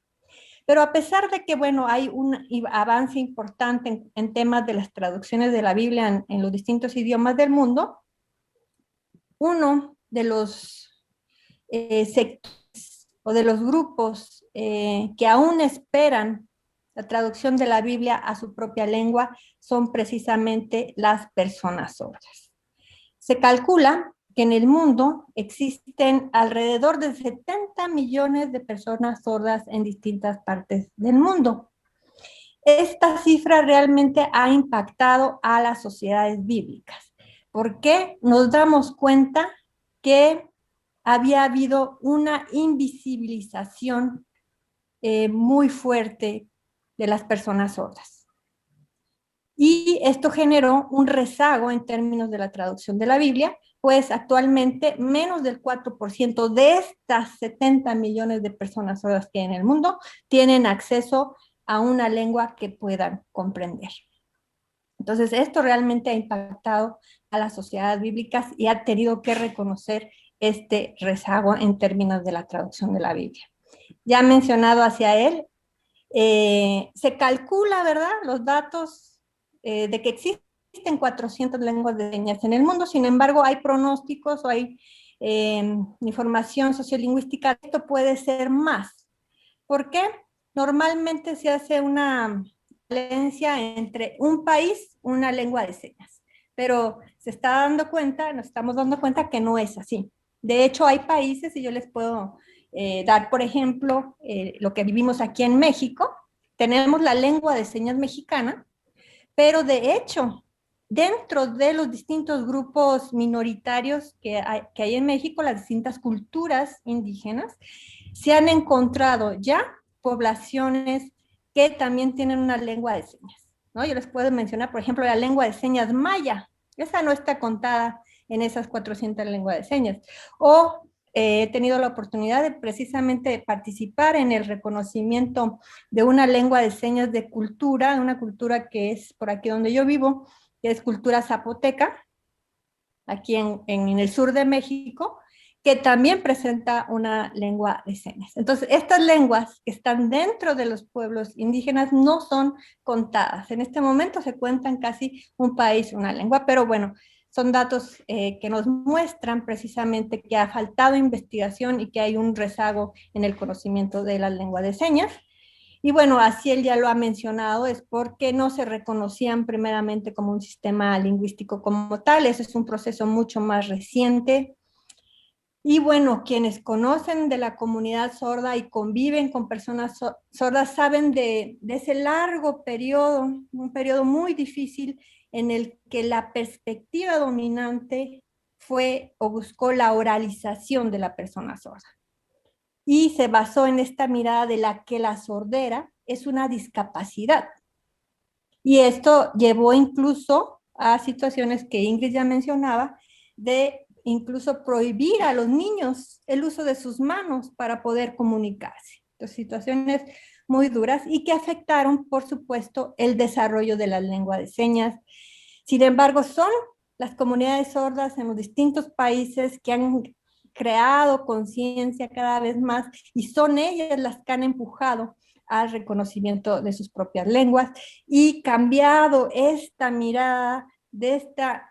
Pero a pesar de que, bueno, hay un avance importante en temas de las traducciones de la Biblia en los distintos idiomas del mundo, uno de los sectores o de los grupos que aún esperan la traducción de la Biblia a su propia lengua son precisamente las personas sordas. Se calcula que en el mundo existen alrededor de 70 millones de personas sordas en distintas partes del mundo. esta cifra realmente ha impactado a las sociedades bíblicas, porque nos damos cuenta que había habido una invisibilización muy fuerte de las personas sordas. Y esto generó un rezago en términos de la traducción de la Biblia, pues actualmente menos del 4% de estas 70 millones de personas sordas que hay en el mundo tienen acceso a una lengua que puedan comprender. Entonces, esto realmente ha impactado a las sociedades bíblicas y ha tenido que reconocer este rezago en términos de la traducción de la Biblia. Ya mencionado hacia él, se calcula, ¿verdad?, los datos de que existen 400 lenguas de señas en el mundo. Sin embargo, hay pronósticos o hay información sociolingüística, esto puede ser más. ¿Por qué? Normalmente se hace una diferencia entre un país, una lengua de señas, pero se está dando cuenta, nos estamos dando cuenta que no es así. De hecho, hay países, y yo les puedo dar, por ejemplo, lo que vivimos aquí en México, tenemos la lengua de señas mexicana, pero de hecho, dentro de los distintos grupos minoritarios que hay en México, las distintas culturas indígenas, se han encontrado ya poblaciones que también tienen una lengua de señas, ¿no? Yo les puedo mencionar, por ejemplo, la lengua de señas maya. Esa no está contada en esas 400 lenguas de señas. O he tenido la oportunidad de precisamente participar en el reconocimiento de una lengua de señas de cultura, una cultura que es por aquí donde yo vivo, que es cultura zapoteca, aquí en el sur de México, que también presenta una lengua de señas. Entonces, estas lenguas que están dentro de los pueblos indígenas no son contadas. En este momento se cuentan casi un país, una lengua, pero bueno, son datos que nos muestran precisamente que ha faltado investigación y que hay un rezago en el conocimiento de la lengua de señas. Y bueno, así él ya lo ha mencionado, es porque no se reconocían primeramente como un sistema lingüístico como tal. Ese es un proceso mucho más reciente. Y bueno, quienes conocen de la comunidad sorda y conviven con personas sordas saben de ese largo periodo, un periodo muy difícil en el que la perspectiva dominante fue o buscó la oralización de la persona sorda. Y se basó en esta mirada de la que la sordera es una discapacidad. Y esto llevó incluso a situaciones que Ingrid ya mencionaba, de incluso prohibir a los niños el uso de sus manos para poder comunicarse. Entonces, situaciones muy duras y que afectaron, por supuesto, el desarrollo de la lengua de señas. Sin embargo, son las comunidades sordas en los distintos países que han creado conciencia cada vez más y son ellas las que han empujado al reconocimiento de sus propias lenguas y cambiado esta mirada de esta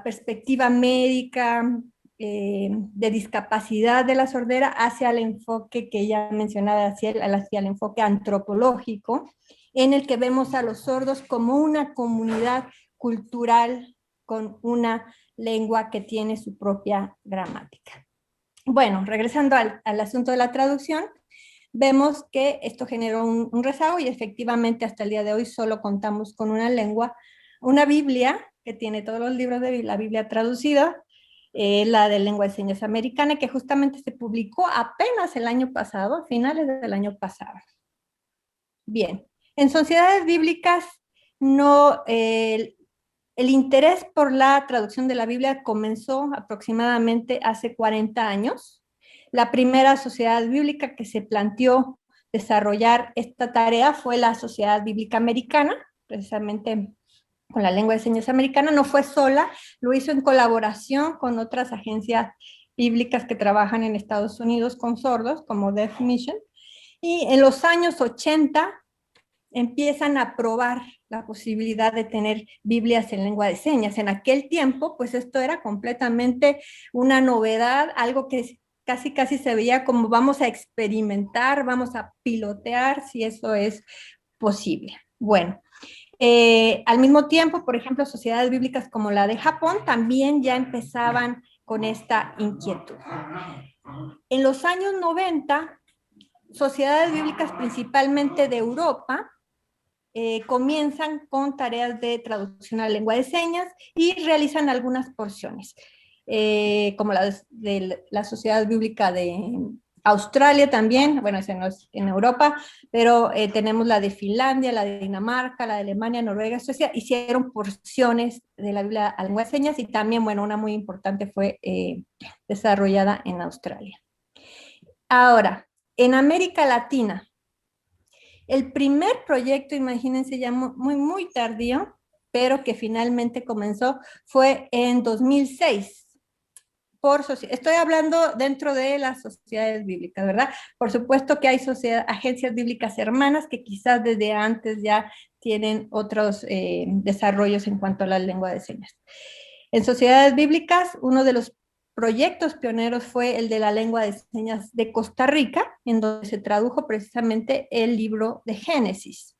perspectiva médica de discapacidad de la sordera hacia el enfoque que ya mencionaba, hacia el enfoque antropológico, en el que vemos a los sordos como una comunidad cultural con una lengua que tiene su propia gramática. Bueno, regresando al asunto de la traducción, vemos que esto generó un rezago y efectivamente hasta el día de hoy solo contamos con una lengua, una Biblia que tiene todos los libros de la Biblia traducida, la de lengua de señas americana, que justamente se publicó apenas el año pasado, a finales del año pasado. Bien, en sociedades bíblicas no, el interés por la traducción de la Biblia comenzó aproximadamente hace 40 años. La primera sociedad bíblica que se planteó desarrollar esta tarea fue la Sociedad Bíblica Americana, precisamente con la lengua de señas americana. No fue sola, lo hizo en colaboración con otras agencias bíblicas que trabajan en Estados Unidos con sordos, como Deaf Mission. Y en los años 80 empiezan a probar la posibilidad de tener Biblias en lengua de señas. En aquel tiempo, pues esto era completamente una novedad, algo que casi se veía como vamos a experimentar, vamos a pilotear si eso es posible. Bueno, al mismo tiempo, por ejemplo, sociedades bíblicas como la de Japón también ya empezaban con esta inquietud. En los años 90, sociedades bíblicas principalmente de Europa comienzan con tareas de traducción a la lengua de señas y realizan algunas porciones, como la de la Sociedad Bíblica de Australia también, bueno, ese no es en Europa, pero tenemos la de Finlandia, la de Dinamarca, la de Alemania, Noruega, Suecia, hicieron porciones de la Biblia a lengua de señas, y también, bueno, una muy importante fue desarrollada en Australia. Ahora, en América Latina, el primer proyecto, imagínense, ya muy tardío, pero que finalmente comenzó, fue en 2006. Estoy hablando dentro de las sociedades bíblicas, ¿verdad? Por supuesto que hay agencias bíblicas hermanas que quizás desde antes ya tienen otros desarrollos en cuanto a la lengua de señas. En sociedades bíblicas, uno de los proyectos pioneros fue el de la lengua de señas de Costa Rica, en donde se tradujo precisamente el libro de Génesis.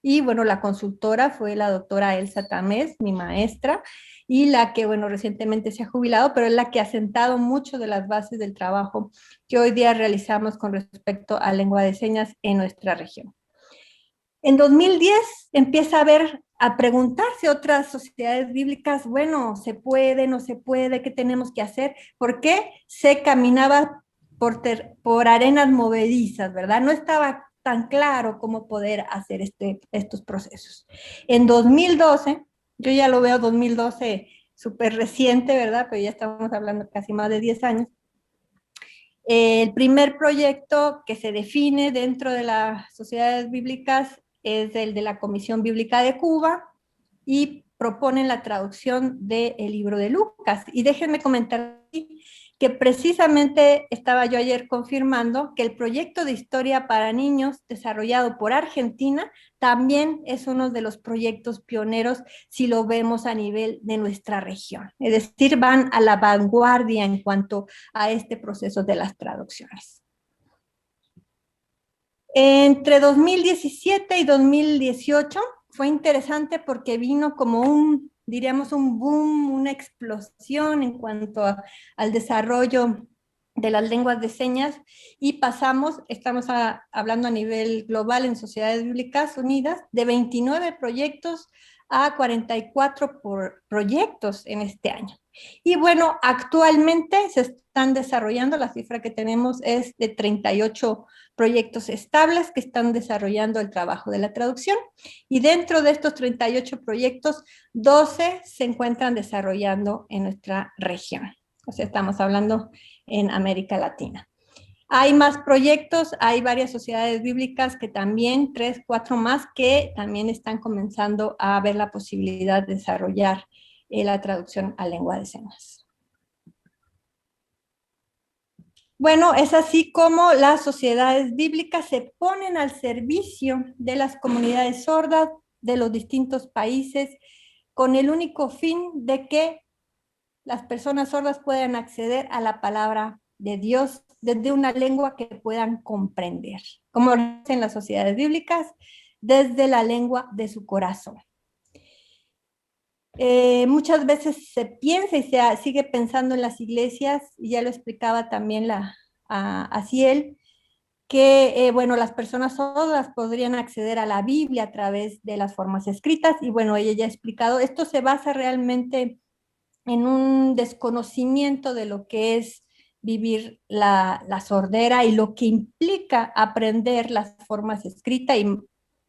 Y bueno, la consultora fue la doctora Elsa Tamés, mi maestra, y la que, bueno, recientemente se ha jubilado, pero es la que ha sentado mucho de las bases del trabajo que hoy día realizamos con respecto a lengua de señas en nuestra región. En 2010 empieza a preguntarse otras sociedades bíblicas, bueno, ¿se puede, no se puede? ¿Qué tenemos que hacer? ¿Por qué se caminaba por arenas movedizas, verdad? No estaba tan claro cómo poder hacer estos procesos. En 2012, yo ya lo veo 2012 súper reciente, ¿verdad? Pero ya estamos hablando casi más de 10 años. El primer proyecto que se define dentro de las sociedades bíblicas es el de la Comisión Bíblica de Cuba, y proponen la traducción del libro de Lucas. Y déjenme comentar que precisamente estaba yo ayer confirmando que el proyecto de historia para niños desarrollado por Argentina también es uno de los proyectos pioneros si lo vemos a nivel de nuestra región. Es decir, van a la vanguardia en cuanto a este proceso de las traducciones. Entre 2017 y 2018 fue interesante porque vino como diríamos, un boom, una explosión en cuanto al desarrollo de las lenguas de señas, y estamos hablando a nivel global en Sociedades Bíblicas Unidas, de 29 proyectos a 44 proyectos en este año. Y bueno, actualmente se están desarrollando, la cifra que tenemos es de 38 proyectos estables que están desarrollando el trabajo de la traducción, y dentro de estos 38 proyectos, 12 se encuentran desarrollando en nuestra región. O sea, estamos hablando en América Latina. Hay más proyectos, hay varias sociedades bíblicas que también, 3, 4 más, que también están comenzando a ver la posibilidad de desarrollar la traducción a lengua de señas. Bueno, es así como las sociedades bíblicas se ponen al servicio de las comunidades sordas de los distintos países, con el único fin de que las personas sordas puedan acceder a la palabra de Dios desde una lengua que puedan comprender, como dicen las sociedades bíblicas, desde la lengua de su corazón. Muchas veces se piensa y se sigue pensando en las iglesias, y ya lo explicaba también a Ciel, que bueno, las personas sordas podrían acceder a la Biblia a través de las formas escritas, y bueno, ella ya ha explicado, esto se basa realmente en un desconocimiento de lo que es vivir la sordera y lo que implica aprender las formas escritas, y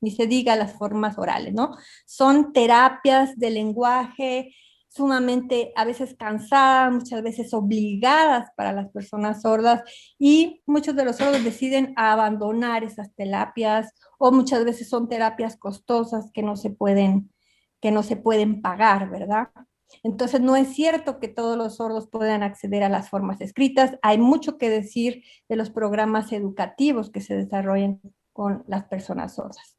ni se diga las formas orales, ¿no? Son terapias de lenguaje sumamente a veces cansadas, muchas veces obligadas para las personas sordas, y muchos de los sordos deciden abandonar esas terapias, o muchas veces son terapias costosas que no se pueden pagar, ¿verdad? Entonces, no es cierto que todos los sordos puedan acceder a las formas escritas. Hay mucho que decir de los programas educativos que se desarrollan con las personas sordas.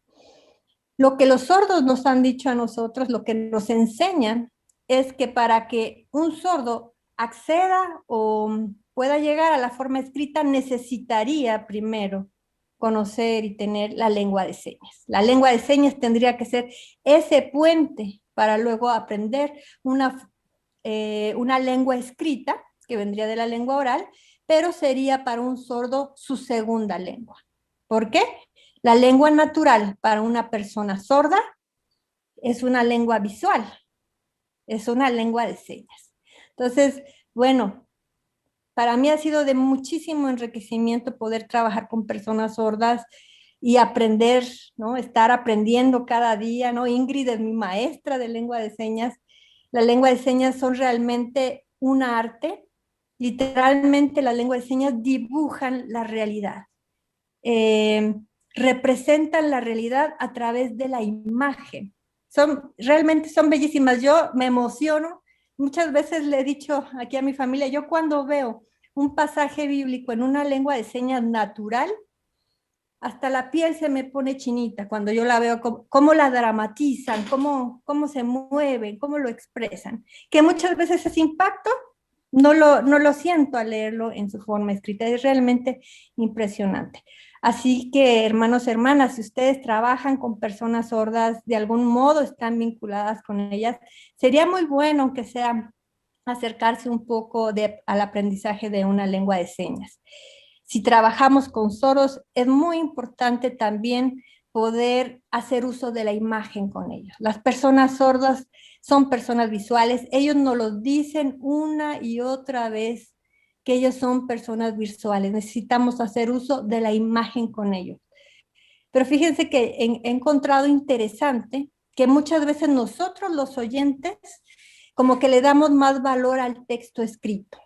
Lo que los sordos nos han dicho a nosotros, lo que nos enseñan, es que para que un sordo acceda o pueda llegar a la forma escrita, necesitaría primero conocer y tener la lengua de señas. La lengua de señas tendría que ser ese puente para luego aprender una lengua escrita, que vendría de la lengua oral, pero sería para un sordo su segunda lengua. ¿Por qué? La lengua natural para una persona sorda es una lengua visual, es una lengua de señas. Entonces, bueno, para mí ha sido de muchísimo enriquecimiento poder trabajar con personas sordas y aprender, ¿no? Estar aprendiendo cada día, ¿no? Ingrid es mi maestra de lengua de señas. La lengua de señas son realmente un arte. Literalmente la lengua de señas dibujan la realidad. Eh, Representan la realidad a través de la imagen. Realmente son bellísimas. Yo me emociono. Muchas veces le he dicho aquí a mi familia, yo cuando veo un pasaje bíblico en una lengua de señas natural, hasta la piel se me pone chinita cuando yo la veo, cómo la dramatizan, cómo se mueven, cómo lo expresan. Que muchas veces ese impacto no lo siento al leerlo en su forma escrita. Es realmente impresionante. Así que, hermanos, hermanas, si ustedes trabajan con personas sordas, de algún modo están vinculadas con ellas, sería muy bueno, aunque sea, acercarse un poco al aprendizaje de una lengua de señas. Si trabajamos con sordos, es muy importante también poder hacer uso de la imagen con ellos. Las personas sordas son personas visuales, ellos nos lo dicen una y otra vez que ellos son personas visuales, necesitamos hacer uso de la imagen con ellos. Pero fíjense que he encontrado interesante que muchas veces nosotros los oyentes como que le damos más valor al texto escrito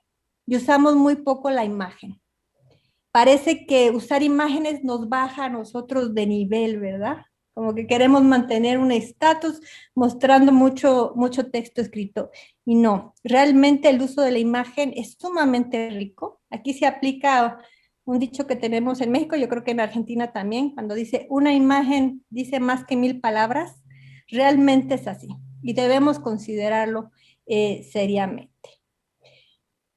y usamos muy poco la imagen. Parece que usar imágenes nos baja a nosotros de nivel, ¿verdad? Como que queremos mantener un estatus mostrando mucho texto escrito. Y no, realmente el uso de la imagen es sumamente rico. Aquí se aplica un dicho que tenemos en México, yo creo que en Argentina también, cuando dice una imagen dice más que 1000 palabras, realmente es así. Y debemos considerarlo seriamente.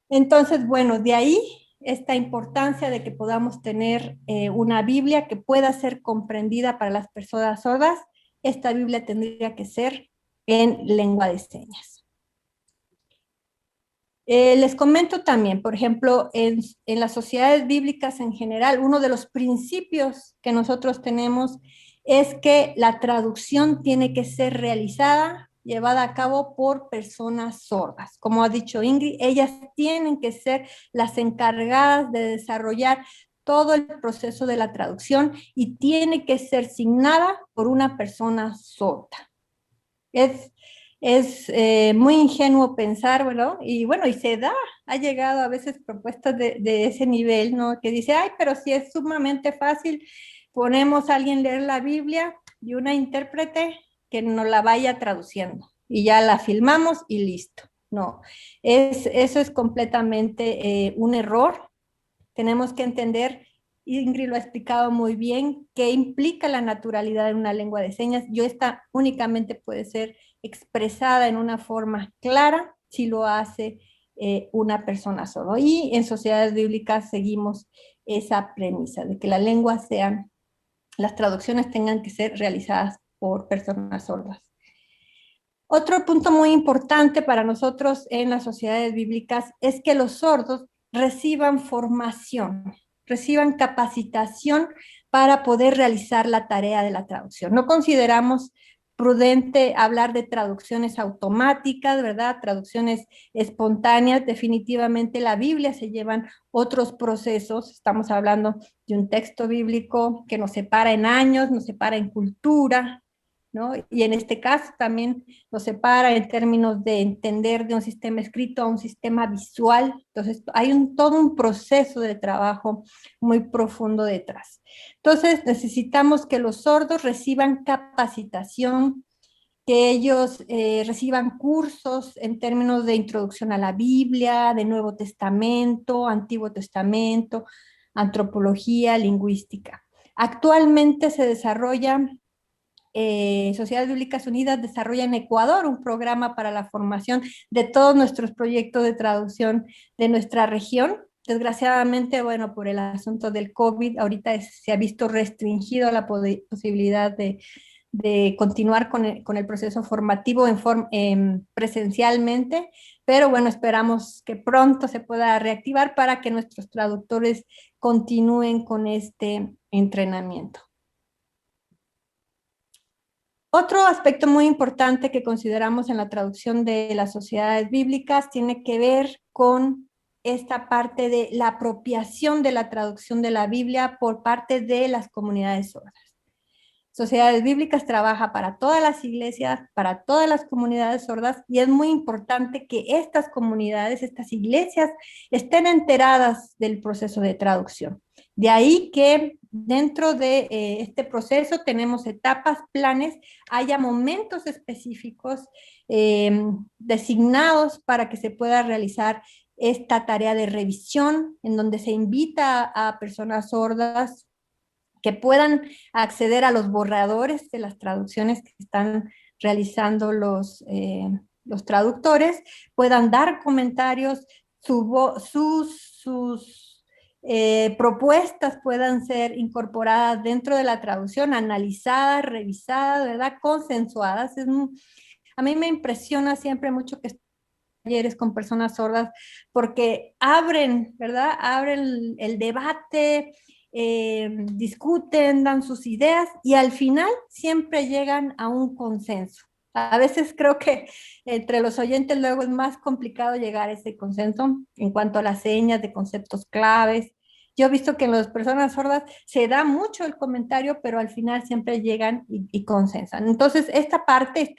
Entonces, bueno, de ahí esta importancia de que podamos tener una Biblia que pueda ser comprendida para las personas sordas. Esta Biblia tendría que ser en lengua de señas. Les comento también, por ejemplo, en las sociedades bíblicas en general, uno de los principios que nosotros tenemos es que la traducción tiene que ser realizada, llevada a cabo por personas sordas. Como ha dicho Ingrid, ellas tienen que ser las encargadas de desarrollar todo el proceso de la traducción y tiene que ser signada por una persona sorda. Es muy ingenuo pensar, bueno, y se ha llegado a veces propuestas de ese nivel, ¿no? Que dice, ay, pero si es sumamente fácil, ponemos a alguien leer la Biblia y una intérprete que nos la vaya traduciendo y ya la filmamos y listo. No, eso es completamente un error. Tenemos que entender, Ingrid lo ha explicado muy bien, qué implica la naturalidad de una lengua de señas. Esta únicamente puede ser expresada en una forma clara si lo hace una persona sorda. Y en sociedades bíblicas seguimos esa premisa de que las traducciones tengan que ser realizadas por personas sordas. Otro punto muy importante para nosotros en las sociedades bíblicas es que los sordos reciban formación, reciban capacitación para poder realizar la tarea de la traducción. No consideramos prudente hablar de traducciones automáticas, ¿verdad? Traducciones espontáneas. Definitivamente la Biblia se llevan otros procesos. Estamos hablando de un texto bíblico que nos separa en años, nos separa en cultura, ¿no? Y en este caso también nos separa en términos de entender de un sistema escrito a un sistema visual. Entonces hay todo un proceso de trabajo muy profundo detrás. Entonces necesitamos que los sordos reciban capacitación, que ellos reciban cursos en términos de introducción a la Biblia, de Nuevo Testamento, Antiguo Testamento, antropología, lingüística. Actualmente se desarrolla Sociedades Bíblicas Unidas desarrolla en Ecuador un programa para la formación de todos nuestros proyectos de traducción de nuestra región. Desgraciadamente, bueno, por el asunto del COVID, ahorita se ha visto restringido la posibilidad de continuar con el proceso formativo presencialmente, pero bueno, esperamos que pronto se pueda reactivar para que nuestros traductores continúen con este entrenamiento. Otro aspecto muy importante que consideramos en la traducción de las sociedades bíblicas tiene que ver con esta parte de la apropiación de la traducción de la Biblia por parte de las comunidades sordas. Sociedades Bíblicas trabaja para todas las iglesias, para todas las comunidades sordas, y es muy importante que estas comunidades, estas iglesias, estén enteradas del proceso de traducción. De ahí que dentro de este proceso tenemos etapas, planes, haya momentos específicos designados para que se pueda realizar esta tarea de revisión, en donde se invita a personas sordas que puedan acceder a los borradores de las traducciones que están realizando los traductores, puedan dar comentarios, sus propuestas puedan ser incorporadas dentro de la traducción, analizadas, revisadas, ¿verdad? Consensuadas. A mí me impresiona siempre mucho que talleres con personas sordas porque abren, ¿verdad? Abren el debate, discuten, dan sus ideas y al final siempre llegan a un consenso. A veces creo que entre los oyentes luego es más complicado llegar a ese consenso en cuanto a las señas de conceptos claves. Yo he visto que en las personas sordas se da mucho el comentario, pero al final siempre llegan y consensan. Entonces, esta parte,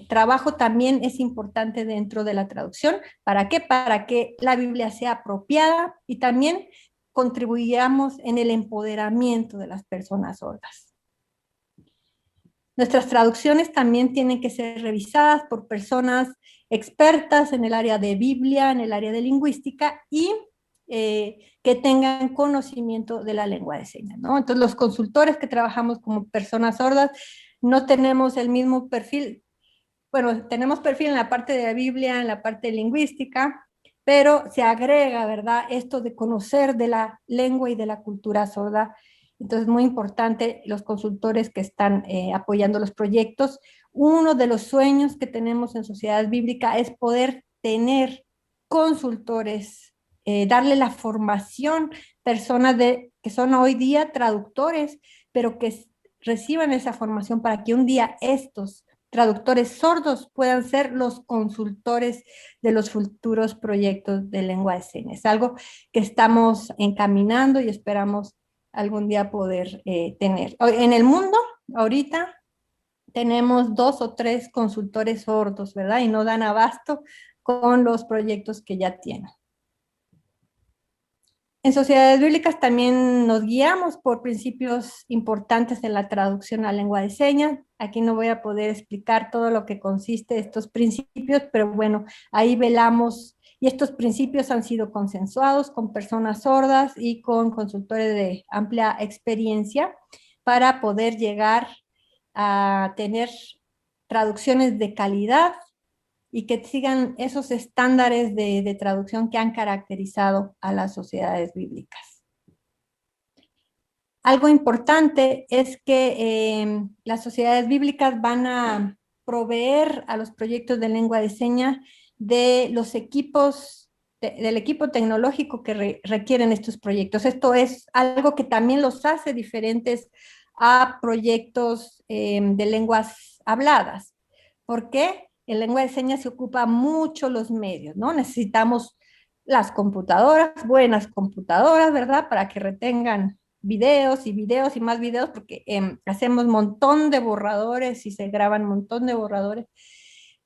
trabajo también es importante dentro de la traducción. ¿Para qué? Para que la Biblia sea apropiada y también contribuyamos en el empoderamiento de las personas sordas. Nuestras traducciones también tienen que ser revisadas por personas expertas en el área de Biblia, en el área de lingüística y que tengan conocimiento de la lengua de señas, ¿no? Entonces, los consultores que trabajamos como personas sordas no tenemos el mismo perfil. Bueno, tenemos perfil en la parte de la Biblia, en la parte de lingüística, pero se agrega, ¿verdad?, esto de conocer de la lengua y de la cultura sorda. Entonces, muy importante los consultores que están apoyando los proyectos. Uno de los sueños que tenemos en Sociedad Bíblica es poder tener consultores, darle la formación, personas que son hoy día traductores, pero que reciban esa formación para que un día estos traductores sordos puedan ser los consultores de los futuros proyectos de lengua de señas. Algo que estamos encaminando y esperamos algún día poder tener. En el mundo, ahorita, tenemos 2 o 3 consultores sordos, ¿verdad? Y no dan abasto con los proyectos que ya tienen. En Sociedades Bíblicas también nos guiamos por principios importantes en la traducción a lengua de señas. Aquí no voy a poder explicar todo lo que consiste estos principios, pero bueno, ahí velamos y estos principios han sido consensuados con personas sordas y con consultores de amplia experiencia para poder llegar a tener traducciones de calidad y que sigan esos estándares de traducción que han caracterizado a las sociedades bíblicas. Algo importante es que las sociedades bíblicas van a proveer a los proyectos de lengua de señas de los equipos, del equipo tecnológico que requieren estos proyectos. Esto es algo que también los hace diferentes a proyectos de lenguas habladas. ¿Por qué? En lengua de señas se ocupa mucho los medios, ¿no? Necesitamos las computadoras, buenas computadoras, ¿verdad? Para que retengan videos y más videos, porque hacemos un montón de borradores y se graban un montón de borradores,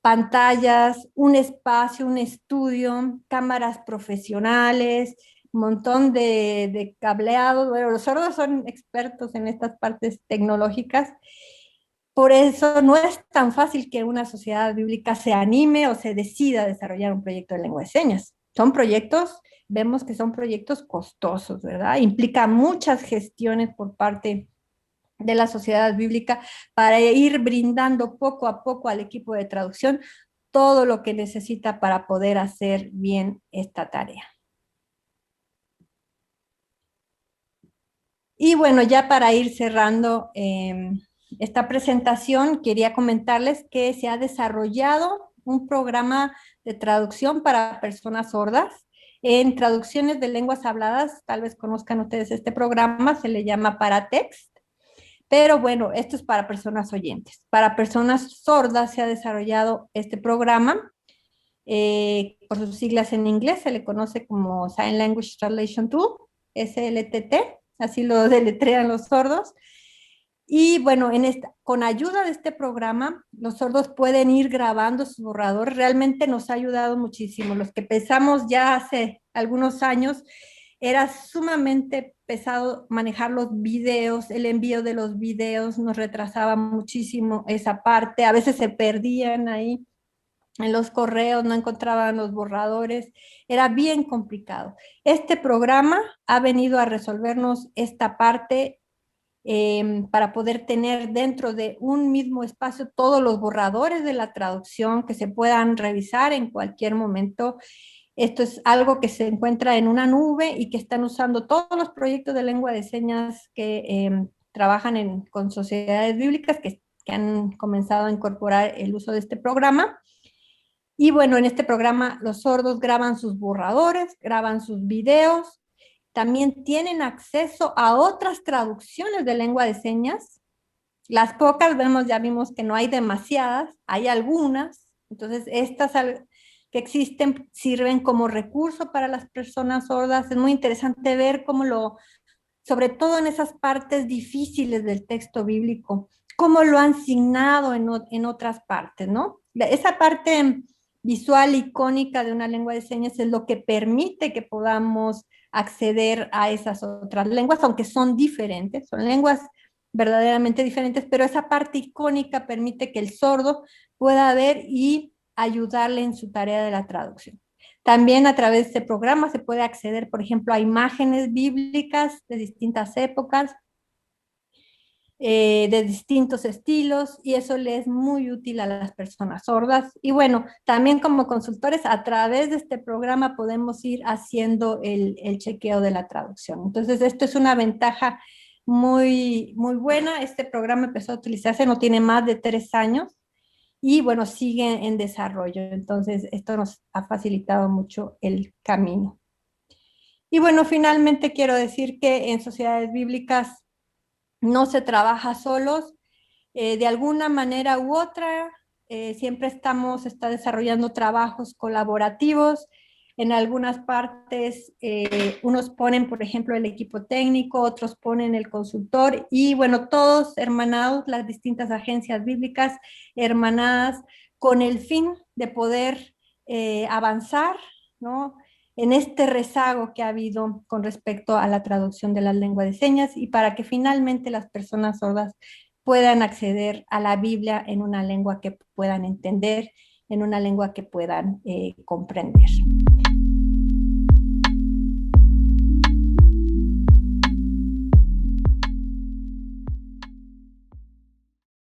pantallas, un espacio, un estudio, cámaras profesionales, un montón de cableados. Bueno, los sordos son expertos en estas partes tecnológicas. Por eso no es tan fácil que una sociedad bíblica se anime o se decida a desarrollar un proyecto de lengua de señas. Son proyectos, vemos que son proyectos costosos, ¿verdad? Implica muchas gestiones por parte de la sociedad bíblica para ir brindando poco a poco al equipo de traducción todo lo que necesita para poder hacer bien esta tarea. Y bueno, ya para ir cerrando esta presentación, quería comentarles que se ha desarrollado un programa de traducción para personas sordas en traducciones de lenguas habladas. Tal vez conozcan ustedes este programa, se le llama Paratext. Pero bueno, esto es para personas oyentes. Para personas sordas se ha desarrollado este programa, por sus siglas en inglés, se le conoce como Sign Language Translation Tool, SLTT, así lo deletrean los sordos. Y bueno, con ayuda de este programa, los sordos pueden ir grabando sus borradores. Realmente nos ha ayudado muchísimo. Los que empezamos ya hace algunos años, era sumamente pesado manejar los videos, el envío de los videos nos retrasaba muchísimo esa parte. A veces se perdían ahí en los correos, no encontraban los borradores. Era bien complicado. Este programa ha venido a resolvernos esta parte, para poder tener dentro de un mismo espacio todos los borradores de la traducción que se puedan revisar en cualquier momento. Esto es algo que se encuentra en una nube y que están usando todos los proyectos de lengua de señas que trabajan con sociedades bíblicas que han comenzado a incorporar el uso de este programa. Y bueno, en este programa los sordos graban sus borradores, graban sus videos, también tienen acceso a otras traducciones de lengua de señas. Las pocas ya vimos que no hay demasiadas, hay algunas. Entonces, estas que existen sirven como recurso para las personas sordas. Es muy interesante ver sobre todo en esas partes difíciles del texto bíblico, cómo lo han signado en otras partes, ¿no? Esa parte visual icónica de una lengua de señas es lo que permite que podamos acceder a esas otras lenguas, aunque son diferentes, son lenguas verdaderamente diferentes, pero esa parte icónica permite que el sordo pueda ver y ayudarle en su tarea de la traducción. También a través de este programa se puede acceder, por ejemplo, a imágenes bíblicas de distintas épocas, de distintos estilos, y eso le es muy útil a las personas sordas. Y bueno, también como consultores, a través de este programa podemos ir haciendo el chequeo de la traducción. Entonces, esto es una ventaja muy, muy buena. Este programa empezó a utilizarse, no tiene más de 3 años, y bueno, sigue en desarrollo. Entonces, esto nos ha facilitado mucho el camino. Y bueno, finalmente quiero decir que en sociedades bíblicas no se trabaja solos, de alguna manera u otra, siempre está desarrollando trabajos colaborativos. En algunas partes, unos ponen, por ejemplo, el equipo técnico, otros ponen el consultor, y bueno, todos hermanados, las distintas agencias bíblicas hermanadas, con el fin de poder avanzar, ¿no?, en este rezago que ha habido con respecto a la traducción de las lenguas de señas, y para que finalmente las personas sordas puedan acceder a la Biblia en una lengua que puedan entender, en una lengua que puedan comprender.